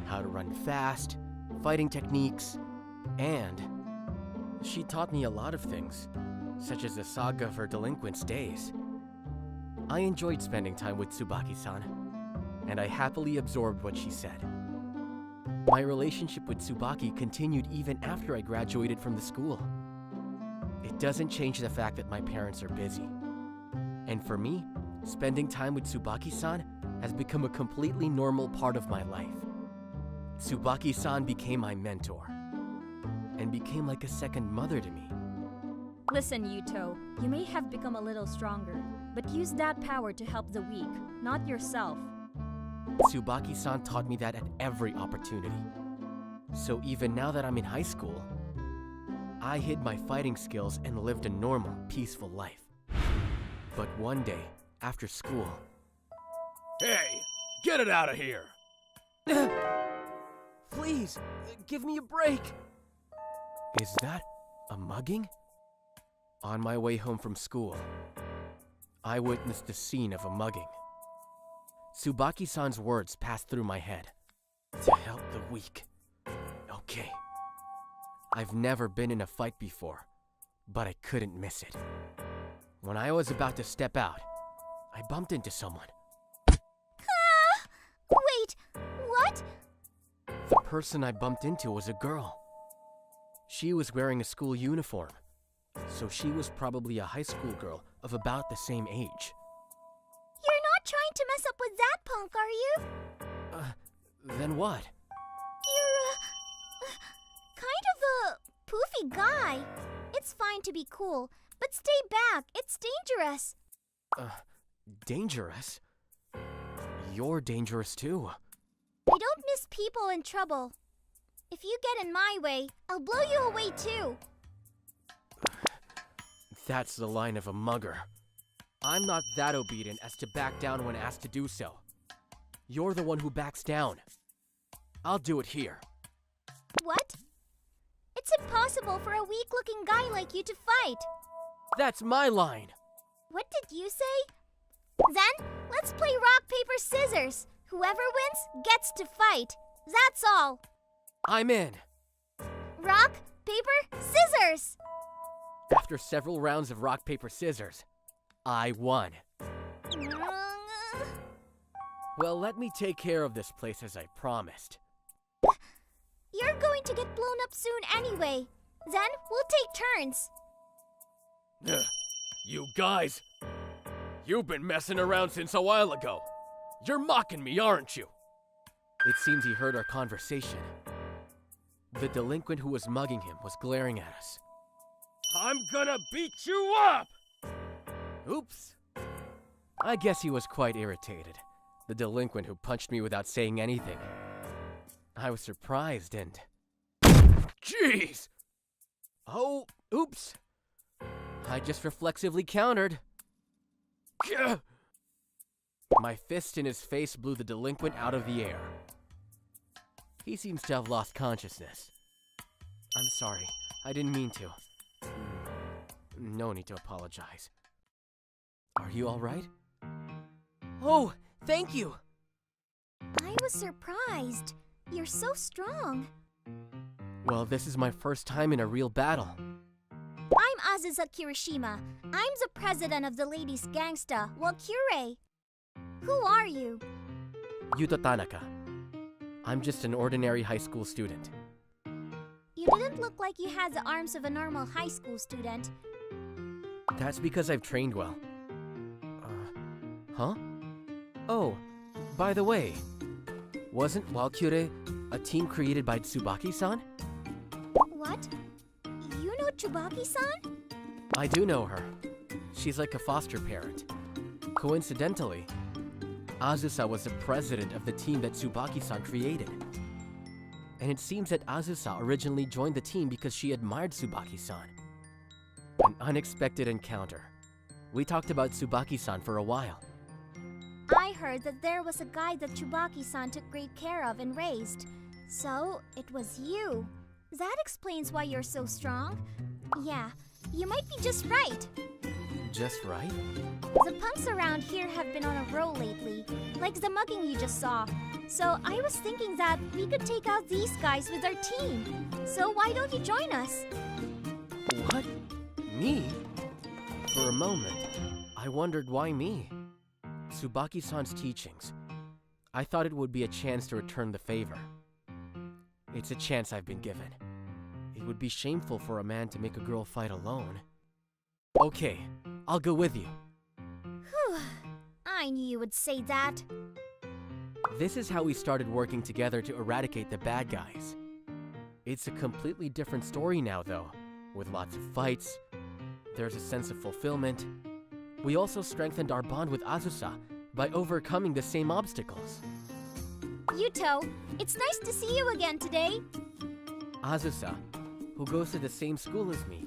How to run fast, fighting techniques, and she taught me a lot of things, such as the saga of her delinquents' days. I enjoyed spending time with Tsubaki-san, and I happily absorbed what she said. My relationship with Tsubaki continued even after I graduated from the school. It doesn't change the fact that my parents are busy. And for me, spending time with Tsubaki-san has become a completely normal part of my life. Tsubaki-san became my mentor, and became like a second mother to me. Listen, Yuto, you may have become a little stronger, but use that power to help the weak, not yourself. Tsubaki-san taught me that at every opportunity. So even now that I'm in high school, I hid my fighting skills and lived a normal, peaceful life. But one day, after school... Hey, get it out of here. Please, give me a break! Is that a mugging? On my way home from school, I witnessed the scene of a mugging. Tsubaki-san's words passed through my head. To help the weak. Okay. I've never been in a fight before, but I couldn't miss it. When I was about to step out, I bumped into someone. Wait, what? The person I bumped into was a girl. She was wearing a school uniform, so she was probably a high school girl of about the same age. You're not trying to mess up with that punk, are you? Then what? You're, kind of a poofy guy. It's fine to be cool, but stay back. It's dangerous. Dangerous? You're dangerous too. I don't miss people in trouble. If you get in my way, I'll blow you away too. That's the line of a mugger. I'm not that obedient as to back down when asked to do so. You're the one who backs down. I'll do it here. What? It's impossible for a weak-looking guy like you to fight. That's my line. What did you say? Then, let's play rock, paper, scissors. Whoever wins gets to fight. That's all. I'm in. Rock, paper, scissors! After several rounds of rock, paper, scissors, I won. Well, let me take care of this place as I promised. You're going to get blown up soon anyway. Then, we'll take turns. You guys! You've been messing around since a while ago. You're mocking me, aren't you? It seems he heard our conversation. The delinquent who was mugging him was glaring at us. I'm gonna beat you up! Oops. I guess he was quite irritated. The delinquent who punched me without saying anything. I was surprised and... Jeez! Oh, oops. I just reflexively countered. My fist in his face blew the delinquent out of the air. He seems to have lost consciousness. I'm sorry. I didn't mean to. No need to apologize. Are you all right? Oh, thank you! I was surprised. You're so strong. Well, this is my first time in a real battle. I'm Azusa Kirishima. I'm the president of the Ladies Gangsta, Wakure. Who are you? Yuto Tanaka. I'm just an ordinary high school student. You didn't look like you had the arms of a normal high school student. That's because I've trained well. Huh? Oh, by the way, wasn't Walkure a team created by Tsubaki-san? What? You know Tsubaki-san? I do know her. She's like a foster parent. Coincidentally, Azusa was the president of the team that Tsubaki-san created. And it seems that Azusa originally joined the team because she admired Tsubaki-san. An unexpected encounter. We talked about Tsubaki-san for a while. I heard that there was a guy that Tsubaki-san took great care of and raised. So, it was you. That explains why you're so strong. Yeah, you might be just right. Just right? The punks around here have been on a roll lately, like the mugging you just saw. So I was thinking that we could take out these guys with our team. So why don't you join us? What? Me? For a moment, I wondered why me. Tsubaki-san's teachings. I thought it would be a chance to return the favor. It's a chance I've been given. It would be shameful for a man to make a girl fight alone. Okay, I'll go with you. Whew, I knew you would say that. This is how we started working together to eradicate the bad guys. It's a completely different story now, though, with lots of fights. There's a sense of fulfillment. We also strengthened our bond with Azusa by overcoming the same obstacles. Yuto, it's nice to see you again today. Azusa, who goes to the same school as me,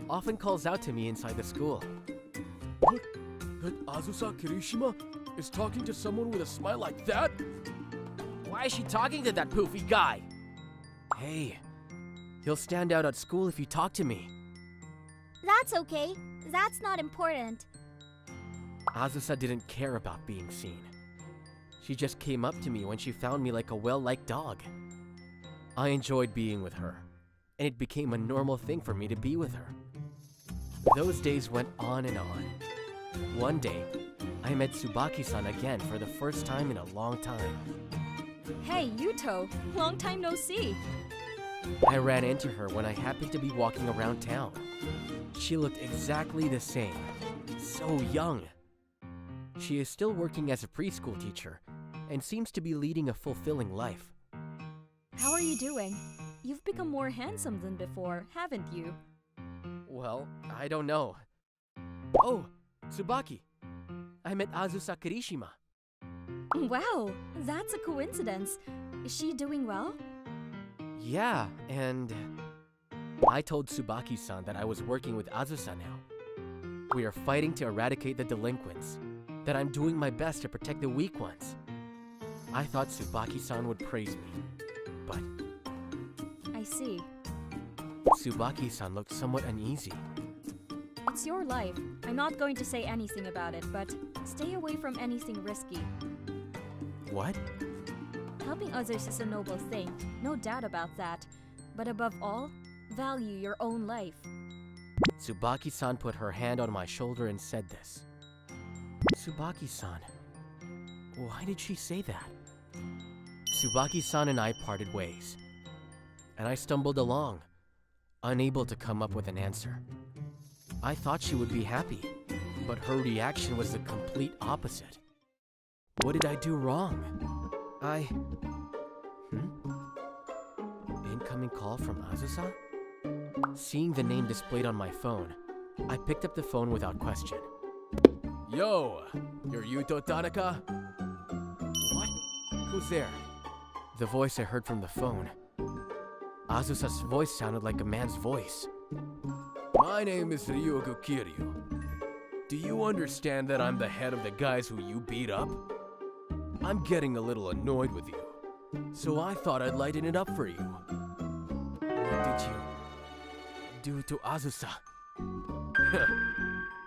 often calls out to me inside the school. What? That Azusa Kirishima is talking to someone with a smile like that? Why is she talking to that poofy guy? Hey, he'll stand out at school if you talk to me. That's okay. That's not important. Azusa didn't care about being seen. She just came up to me when she found me like a well-liked dog. I enjoyed being with her, and it became a normal thing for me to be with her. Those days went on and on. One day, I met Tsubaki-san again for the first time in a long time. Hey, Yuto! Long time no see! I ran into her when I happened to be walking around town. She looked exactly the same. So young. She is still working as a preschool teacher and seems to be leading a fulfilling life. How are you doing? You've become more handsome than before, haven't you? Well, I don't know. Oh, Tsubaki. I met Azusa Kirishima. Wow, that's a coincidence. Is she doing well? Yeah, and I told Tsubaki-san that I was working with Azusa now. We are fighting to eradicate the delinquents, that I'm doing my best to protect the weak ones. I thought Tsubaki-san would praise me, but I see. Tsubaki-san looked somewhat uneasy. It's your life. I'm not going to say anything about it, but stay away from anything risky. What? Helping others is a noble thing, no doubt about that. But above all, value your own life. Tsubaki-san put her hand on my shoulder and said this. Tsubaki-san, why did she say that? Tsubaki-san and I parted ways, and I stumbled along, unable to come up with an answer. I thought she would be happy, but her reaction was the complete opposite. What did I do wrong? Incoming call from Azusa? Seeing the name displayed on my phone, I picked up the phone without question. Yo, you're Yuto Tanaka? What? Who's there? The voice I heard from the phone. Azusa's voice sounded like a man's voice. My name is Ryugu Kiryu. Do you understand that I'm the head of the guys who you beat up? I'm getting a little annoyed with you, so I thought I'd lighten it up for you. What did you do to Azusa?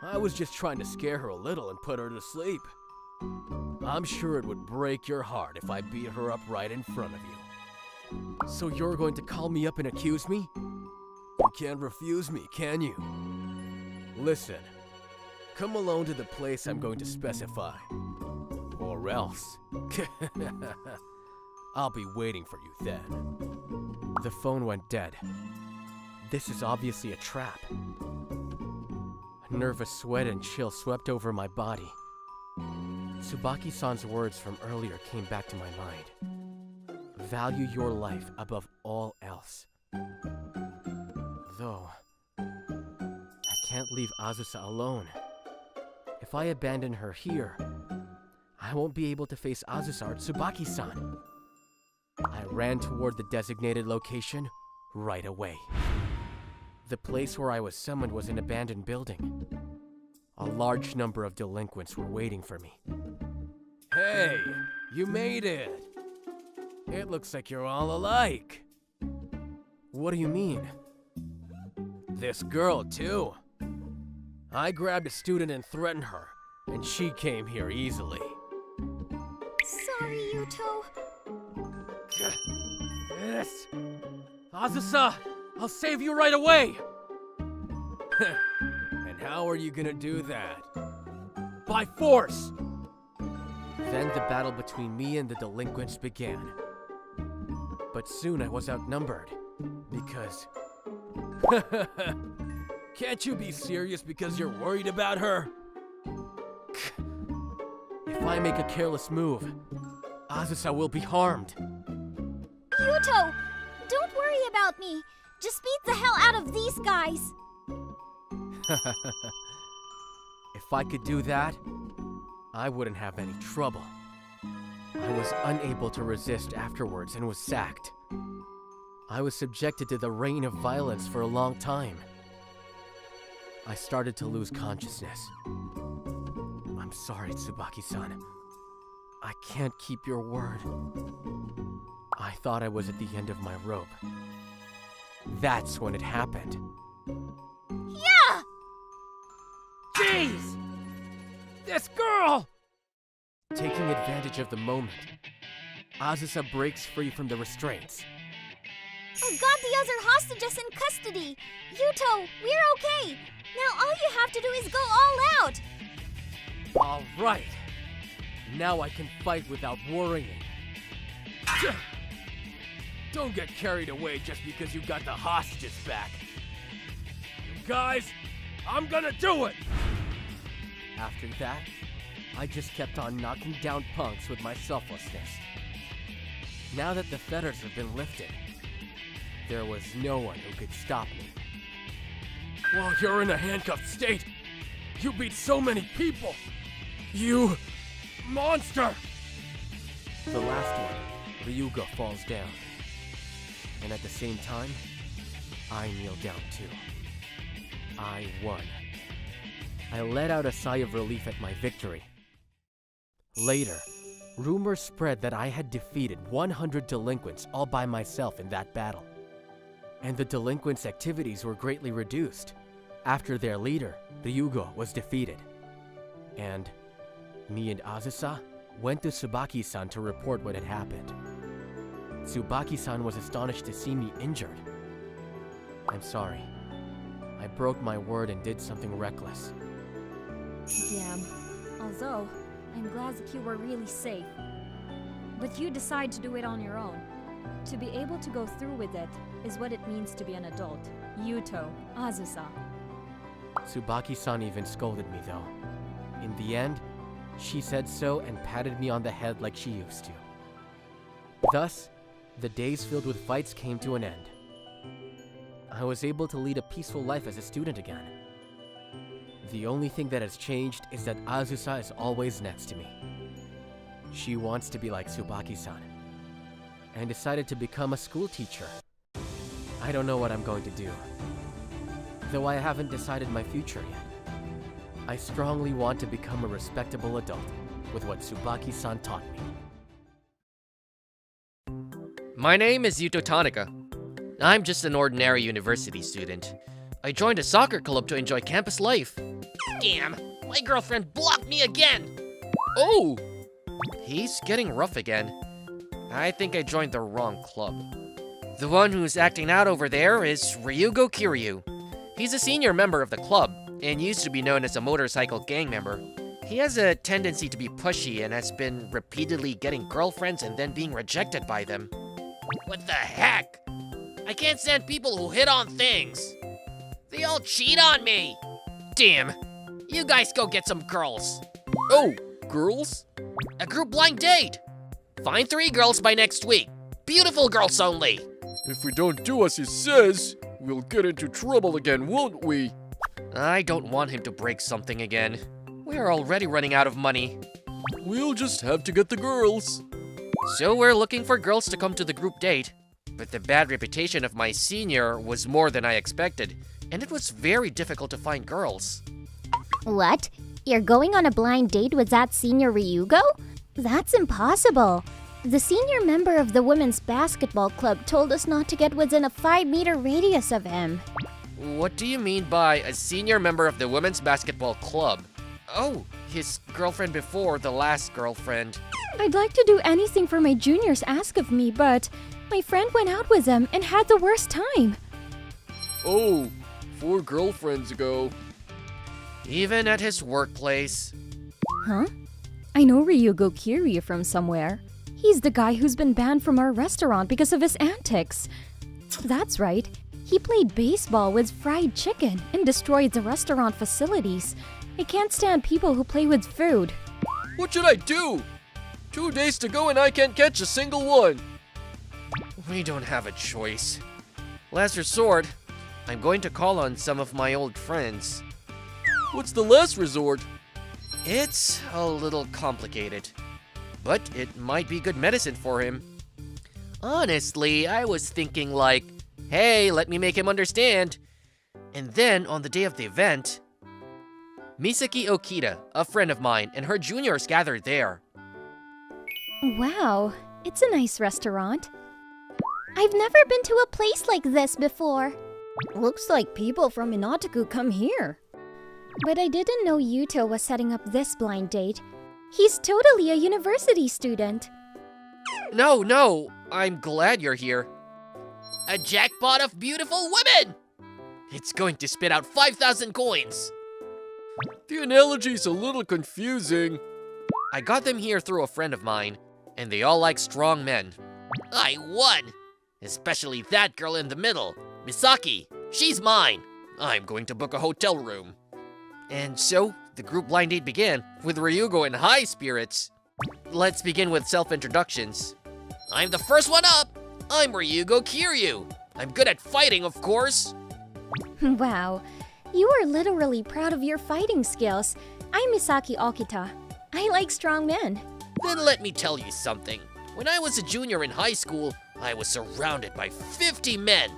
I was just trying to scare her a little and put her to sleep. I'm sure it would break your heart if I beat her up right in front of you. So you're going to call me up and accuse me? You can't refuse me, can you? Listen, come alone to the place I'm going to specify. Or else. I'll be waiting for you then. The phone went dead. This is obviously a trap. A nervous sweat and chill swept over my body. Tsubaki-san's words from earlier came back to my mind. Value your life above all else. Though, I can't leave Azusa alone. If I abandon her here, I won't be able to face Azusa or Tsubaki-san. I ran toward the designated location right away. The place where I was summoned was an abandoned building. A large number of delinquents were waiting for me. Hey, you made it! It looks like you're all alike. What do you mean? This girl, too. I grabbed a student and threatened her, and she came here easily. Sorry, Yuto. Yes! Azusa! I'll save you right away! And how are you gonna do that? By force! Then the battle between me and the delinquents began. But soon I was outnumbered, because... Can't you be serious because you're worried about her? If I make a careless move, Azusa will be harmed. Yuto! Don't worry about me. Just beat the hell out of these guys. If I could do that, I wouldn't have any trouble. I was unable to resist afterwards and was sacked. I was subjected to the rain of violence for a long time. I started to lose consciousness. I'm sorry, Tsubaki-san. I can't keep your word. I thought I was at the end of my rope. That's when it happened. Yeah! Jeez! This girl! Taking advantage of the moment, Azusa breaks free from the restraints. I've got the other hostages in custody. Yuto, we're okay. Now all you have to do is go all out. All right. Now I can fight without worrying. Don't get carried away just because you got the hostages back. You guys, I'm gonna do it! After that, I just kept on knocking down punks with my selflessness. Now that the fetters have been lifted, there was no one who could stop me. While you're in a handcuffed state, you beat so many people! You monster! The last one, Ryuga, falls down. and at the same time, I kneeled down too. I won. I let out a sigh of relief at my victory. Later, rumors spread that I had defeated 100 delinquents all by myself in that battle. And the delinquents' activities were greatly reduced after their leader, Ryugo, was defeated. And me and Azusa went to Tsubaki-san to report what had happened. Tsubaki-san was astonished to see me injured. I'm sorry. I broke my word and did something reckless. Damn. Although, I'm glad that you were really safe. But you decide to do it on your own. To be able to go through with it is what it means to be an adult. Yuto, Azusa. Tsubaki-san even scolded me though. In the end, she said so and patted me on the head like she used to. Thus, the days filled with fights came to an end. I was able to lead a peaceful life as a student again. The only thing that has changed is that Azusa is always next to me. She wants to be like Tsubaki-san, and decided to become a school teacher. I don't know what I'm going to do, though I haven't decided my future yet. I strongly want to become a respectable adult with what Tsubaki-san taught me. My name is Yuto Tanaka. I'm just an ordinary university student. I joined a soccer club to enjoy campus life. Damn, my girlfriend blocked me again. Oh! He's getting rough again. I think I joined the wrong club. The one who's acting out over there is Ryugo Kiryu. He's a senior member of the club, and used to be known as a motorcycle gang member. He has a tendency to be pushy and has been repeatedly getting girlfriends and then being rejected by them. What the heck? I can't stand people who hit on things. They all cheat on me. Damn. You guys go get some girls. Oh, girls? A group blind date. Find 3 girls by next week. Beautiful girls only. If we don't do as he says, we'll get into trouble again, won't we? I don't want him to break something again. We are already running out of money. We'll just have to get the girls. So we're looking for girls to come to the group date. But the bad reputation of my senior was more than I expected, and it was very difficult to find girls. What? You're going on a blind date with that senior Ryugo? That's impossible. The senior member of the women's basketball club told us not to get within a 5-meter radius of him. What do you mean by a senior member of the women's basketball club? Oh, his girlfriend before the last girlfriend. I'd like to do anything for my juniors ask of me, but my friend went out with them and had the worst time. Oh, 4 girlfriends ago. Even at his workplace. Huh? I know Ryugo Kiryu from somewhere. He's the guy who's been banned from our restaurant because of his antics. That's right. He played baseball with fried chicken and destroyed the restaurant facilities. I can't stand people who play with food. What should I do? 2 days to go and I can't catch a single one. We don't have a choice. Last resort, I'm going to call on some of my old friends. What's the last resort? It's a little complicated, but it might be good medicine for him. Honestly, I was thinking like, hey, let me make him understand. And then on the day of the event, Misaki Okita, a friend of mine, and her juniors gathered there. Wow, it's a nice restaurant. I've never been to a place like this before. Looks like people from Inataku come here. But I didn't know Yuto was setting up this blind date. He's totally a university student. No, I'm glad you're here. A jackpot of beautiful women. It's going to spit out 5,000 coins. The analogy's a little confusing. I got them here through a friend of mine, and they all like strong men. I won. Especially that girl in the middle, Misaki. She's mine. I'm going to book a hotel room. And so, the group blind date began, with Ryugo in high spirits. Let's begin with self-introductions. I'm the first one up. I'm Ryugo Kiryu. I'm good at fighting, of course. Wow, you are literally proud of your fighting skills. I'm Misaki Okita. I like strong men. Then let me tell you something. When I was a junior in high school, I was surrounded by 50 men.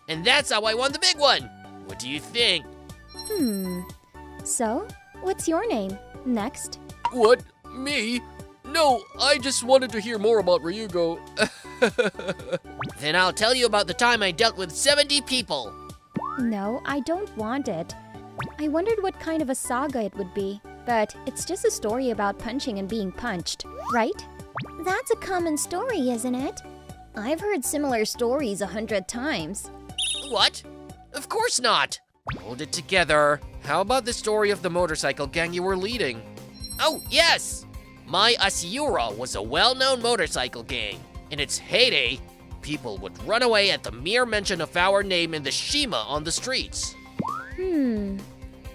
And that's how I won the big one. What do you think? So, what's your name? Next. What? Me? No, I just wanted to hear more about Ryugo. Then I'll tell you about the time I dealt with 70 people. No, I don't want it. I wondered what kind of a saga it would be, but it's just a story about punching and being punched, right? That's a common story, isn't it? I've heard similar stories 100 times. What? Of course not. Hold it together. How about the story of the motorcycle gang you were leading? Oh, yes! My Asiura was a well-known motorcycle gang. In its heyday, people would run away at the mere mention of our name in the Shima on the streets.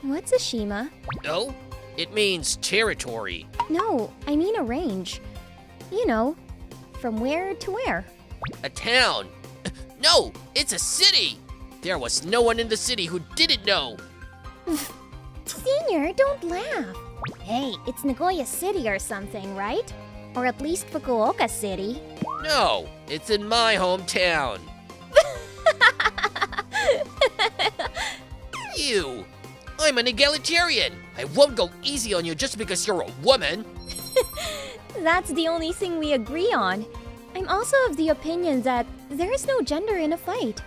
What's a Shima? Oh? It means territory. No, I mean a range. You know, from where to where? A town. No, it's a city! There was no one in the city who didn't know. Senior, don't laugh. Hey, it's Nagoya City or something, right? Or at least Fukuoka City. No, it's in my hometown. You! I'm an egalitarian. I won't go easy on you just because you're a woman. That's the only thing we agree on. I'm also of the opinion that there is no gender in a fight.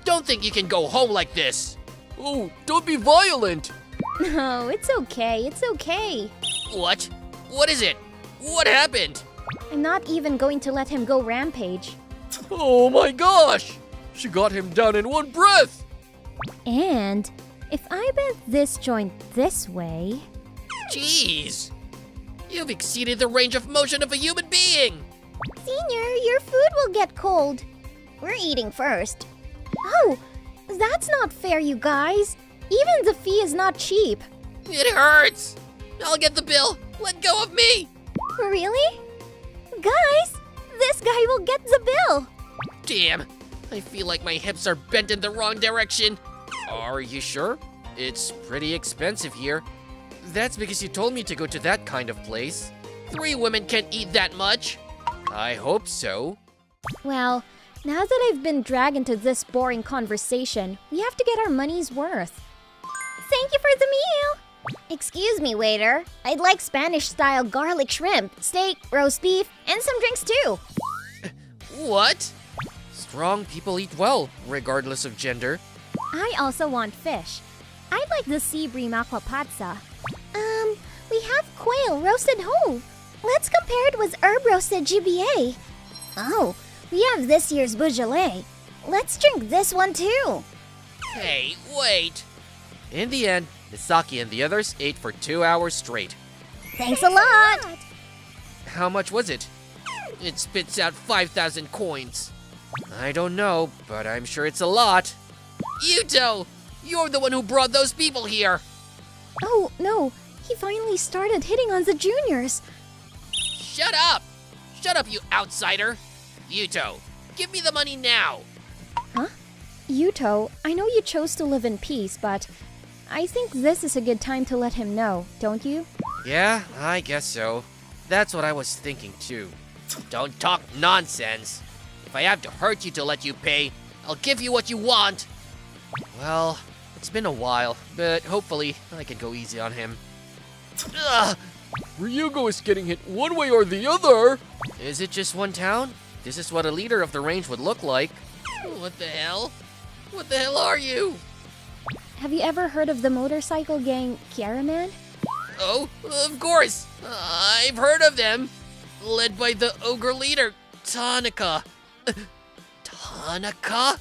Don't think you can go home like this. Oh, don't be violent. No, it's okay, it's okay. What? What is it? What happened? I'm not even going to let him go rampage. Oh my gosh! She got him down in one breath! And if I bend this joint this way... Jeez! You've exceeded the range of motion of a human being! Senior, your food will get cold. We're eating first. Oh, that's not fair, you guys. Even the fee is not cheap. It hurts! I'll get the bill! Let go of me! Really? Guys, this guy will get the bill. Damn, I feel like my hips are bent in the wrong direction. Are you sure? It's pretty expensive here. That's because you told me to go to that kind of place. 3 women can't eat that much. I hope so. Well, now that I've been dragged into this boring conversation, we have to get our money's worth. Thank you for the meal. Excuse me, waiter. I'd like Spanish-style garlic shrimp, steak, roast beef, and some drinks too. What? Strong people eat well, regardless of gender. I also want fish. I'd like the sea bream aquapazza. We have quail roasted whole. Let's compare it with herb roasted GBA. Oh, we have this year's Beaujolais. Let's drink this one too. Hey, wait. In the end, Misaki and the others ate for 2 hours straight. Thanks a lot. How much was it? It spits out 5,000 coins. I don't know, but I'm sure it's a lot. Yuto! You're the one who brought those people here! Oh, no. He finally started hitting on the juniors. Shut up! Shut up, you outsider! Yuto, give me the money now! Huh? Yuto, I know you chose to live in peace, but I think this is a good time to let him know, don't you? Yeah, I guess so. That's what I was thinking too. Don't talk nonsense. If I have to hurt you to let you pay, I'll give you what you want. Well, it's been a while, but hopefully I can go easy on him. Ugh! Ryugo is getting hit one way or the other. Is it just one town? This is what a leader of the range would look like. What the hell? What the hell are you? Have you ever heard of the motorcycle gang Kiaraman? Oh, of course! I've heard of them! Led by the ogre leader, Tanaka. Tanaka?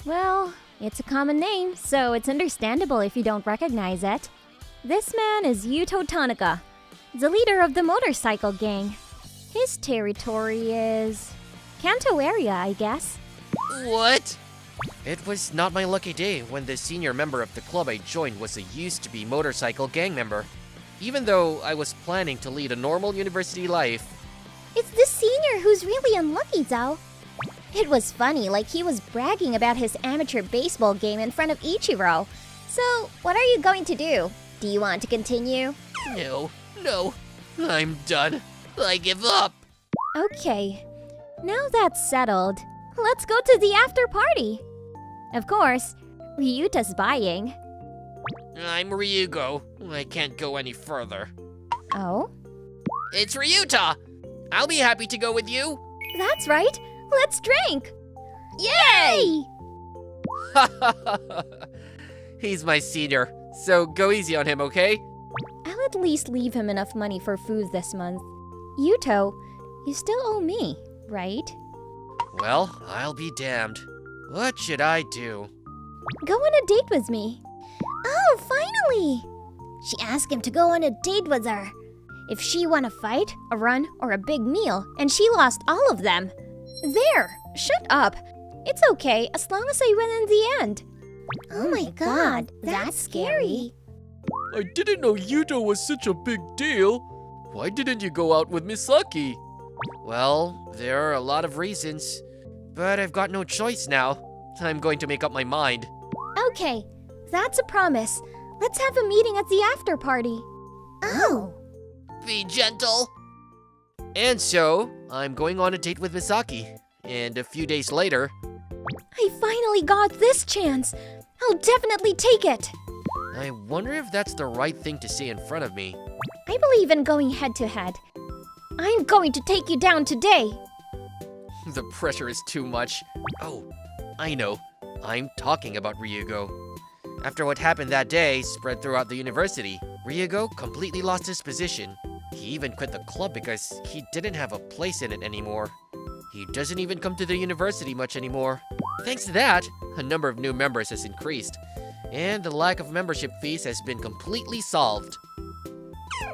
Well, it's a common name, so it's understandable if you don't recognize it. This man is Yuto Tanaka, the leader of the motorcycle gang. His territory is Kanto area, I guess. What? It was not my lucky day when the senior member of the club I joined was a used-to-be motorcycle gang member. Even though I was planning to lead a normal university life. It's the senior who's really unlucky, Zao. It was funny, like he was bragging about his amateur baseball game in front of Ichiro. So, what are you going to do? Do you want to continue? No, I'm done. I give up. Okay, Now that's settled, let's go to the after party. Of course, Ryuta's buying. I'm Ryugo. I can't go any further. Oh? It's Ryuta! I'll be happy to go with you. That's right. Let's drink. Yay! He's my senior, so go easy on him, okay? I'll at least leave him enough money for food this month. Yuto, you still owe me, right? Well, I'll be damned. What should I do? Go on a date with me. Oh, finally! She asked him to go on a date with her. If she won a fight, a run, or a big meal, and she lost all of them. There! Shut up! It's okay as long as I win in the end. Oh my god, that's scary. I didn't know Yuto was such a big deal. Why didn't you go out with Misaki? Well, there are a lot of reasons, but I've got no choice now. I'm going to make up my mind. Okay, that's a promise. Let's have a meeting at the after party. Oh. Be gentle. And so, I'm going on a date with Misaki, and a few days later, I finally got this chance. I'll definitely take it. I wonder if that's the right thing to say in front of me. I believe in going head to head. I'm going to take you down today. The pressure is too much. Oh, I know. I'm talking about Ryugo. After what happened that day spread throughout the university, Ryugo completely lost his position. He even quit the club because he didn't have a place in it anymore. He doesn't even come to the university much anymore. Thanks to that, a number of new members has increased, and the lack of membership fees has been completely solved.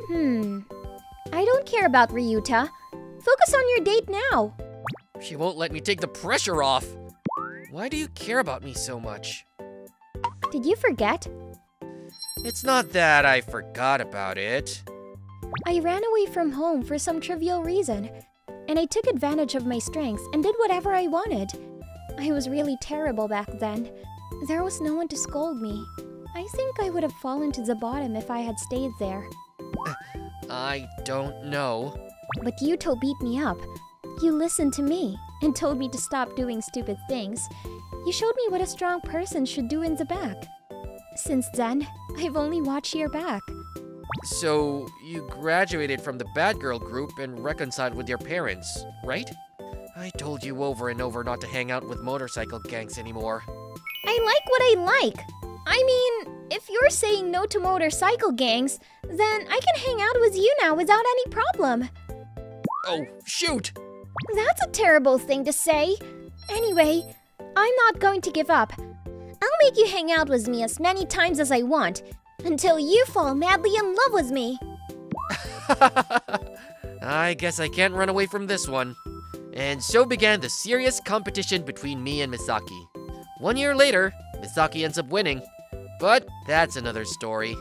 I don't care about Ryuta. Focus on your date now. She won't let me take the pressure off. Why do you care about me so much? Did you forget? It's not that I forgot about it. I ran away from home for some trivial reason, and I took advantage of my strengths and did whatever I wanted. I was really terrible back then. There was no one to scold me. I think I would have fallen to the bottom if I had stayed there. I don't know. But Yuto beat me up. You listened to me and told me to stop doing stupid things. You showed me what a strong person should do in the back. Since then, I've only watched your back. So, you graduated from the bad girl group and reconciled with your parents, right? I told you over and over not to hang out with motorcycle gangs anymore. I like what I like. I mean, if you're saying no to motorcycle gangs, then I can hang out with you now without any problem. Oh, shoot! That's a terrible thing to say. Anyway, I'm not going to give up. I'll make you hang out with me as many times as I want, until you fall madly in love with me. I guess I can't run away from this one. And so began the serious competition between me and Misaki. 1 year later, Misaki ends up winning. But that's another story.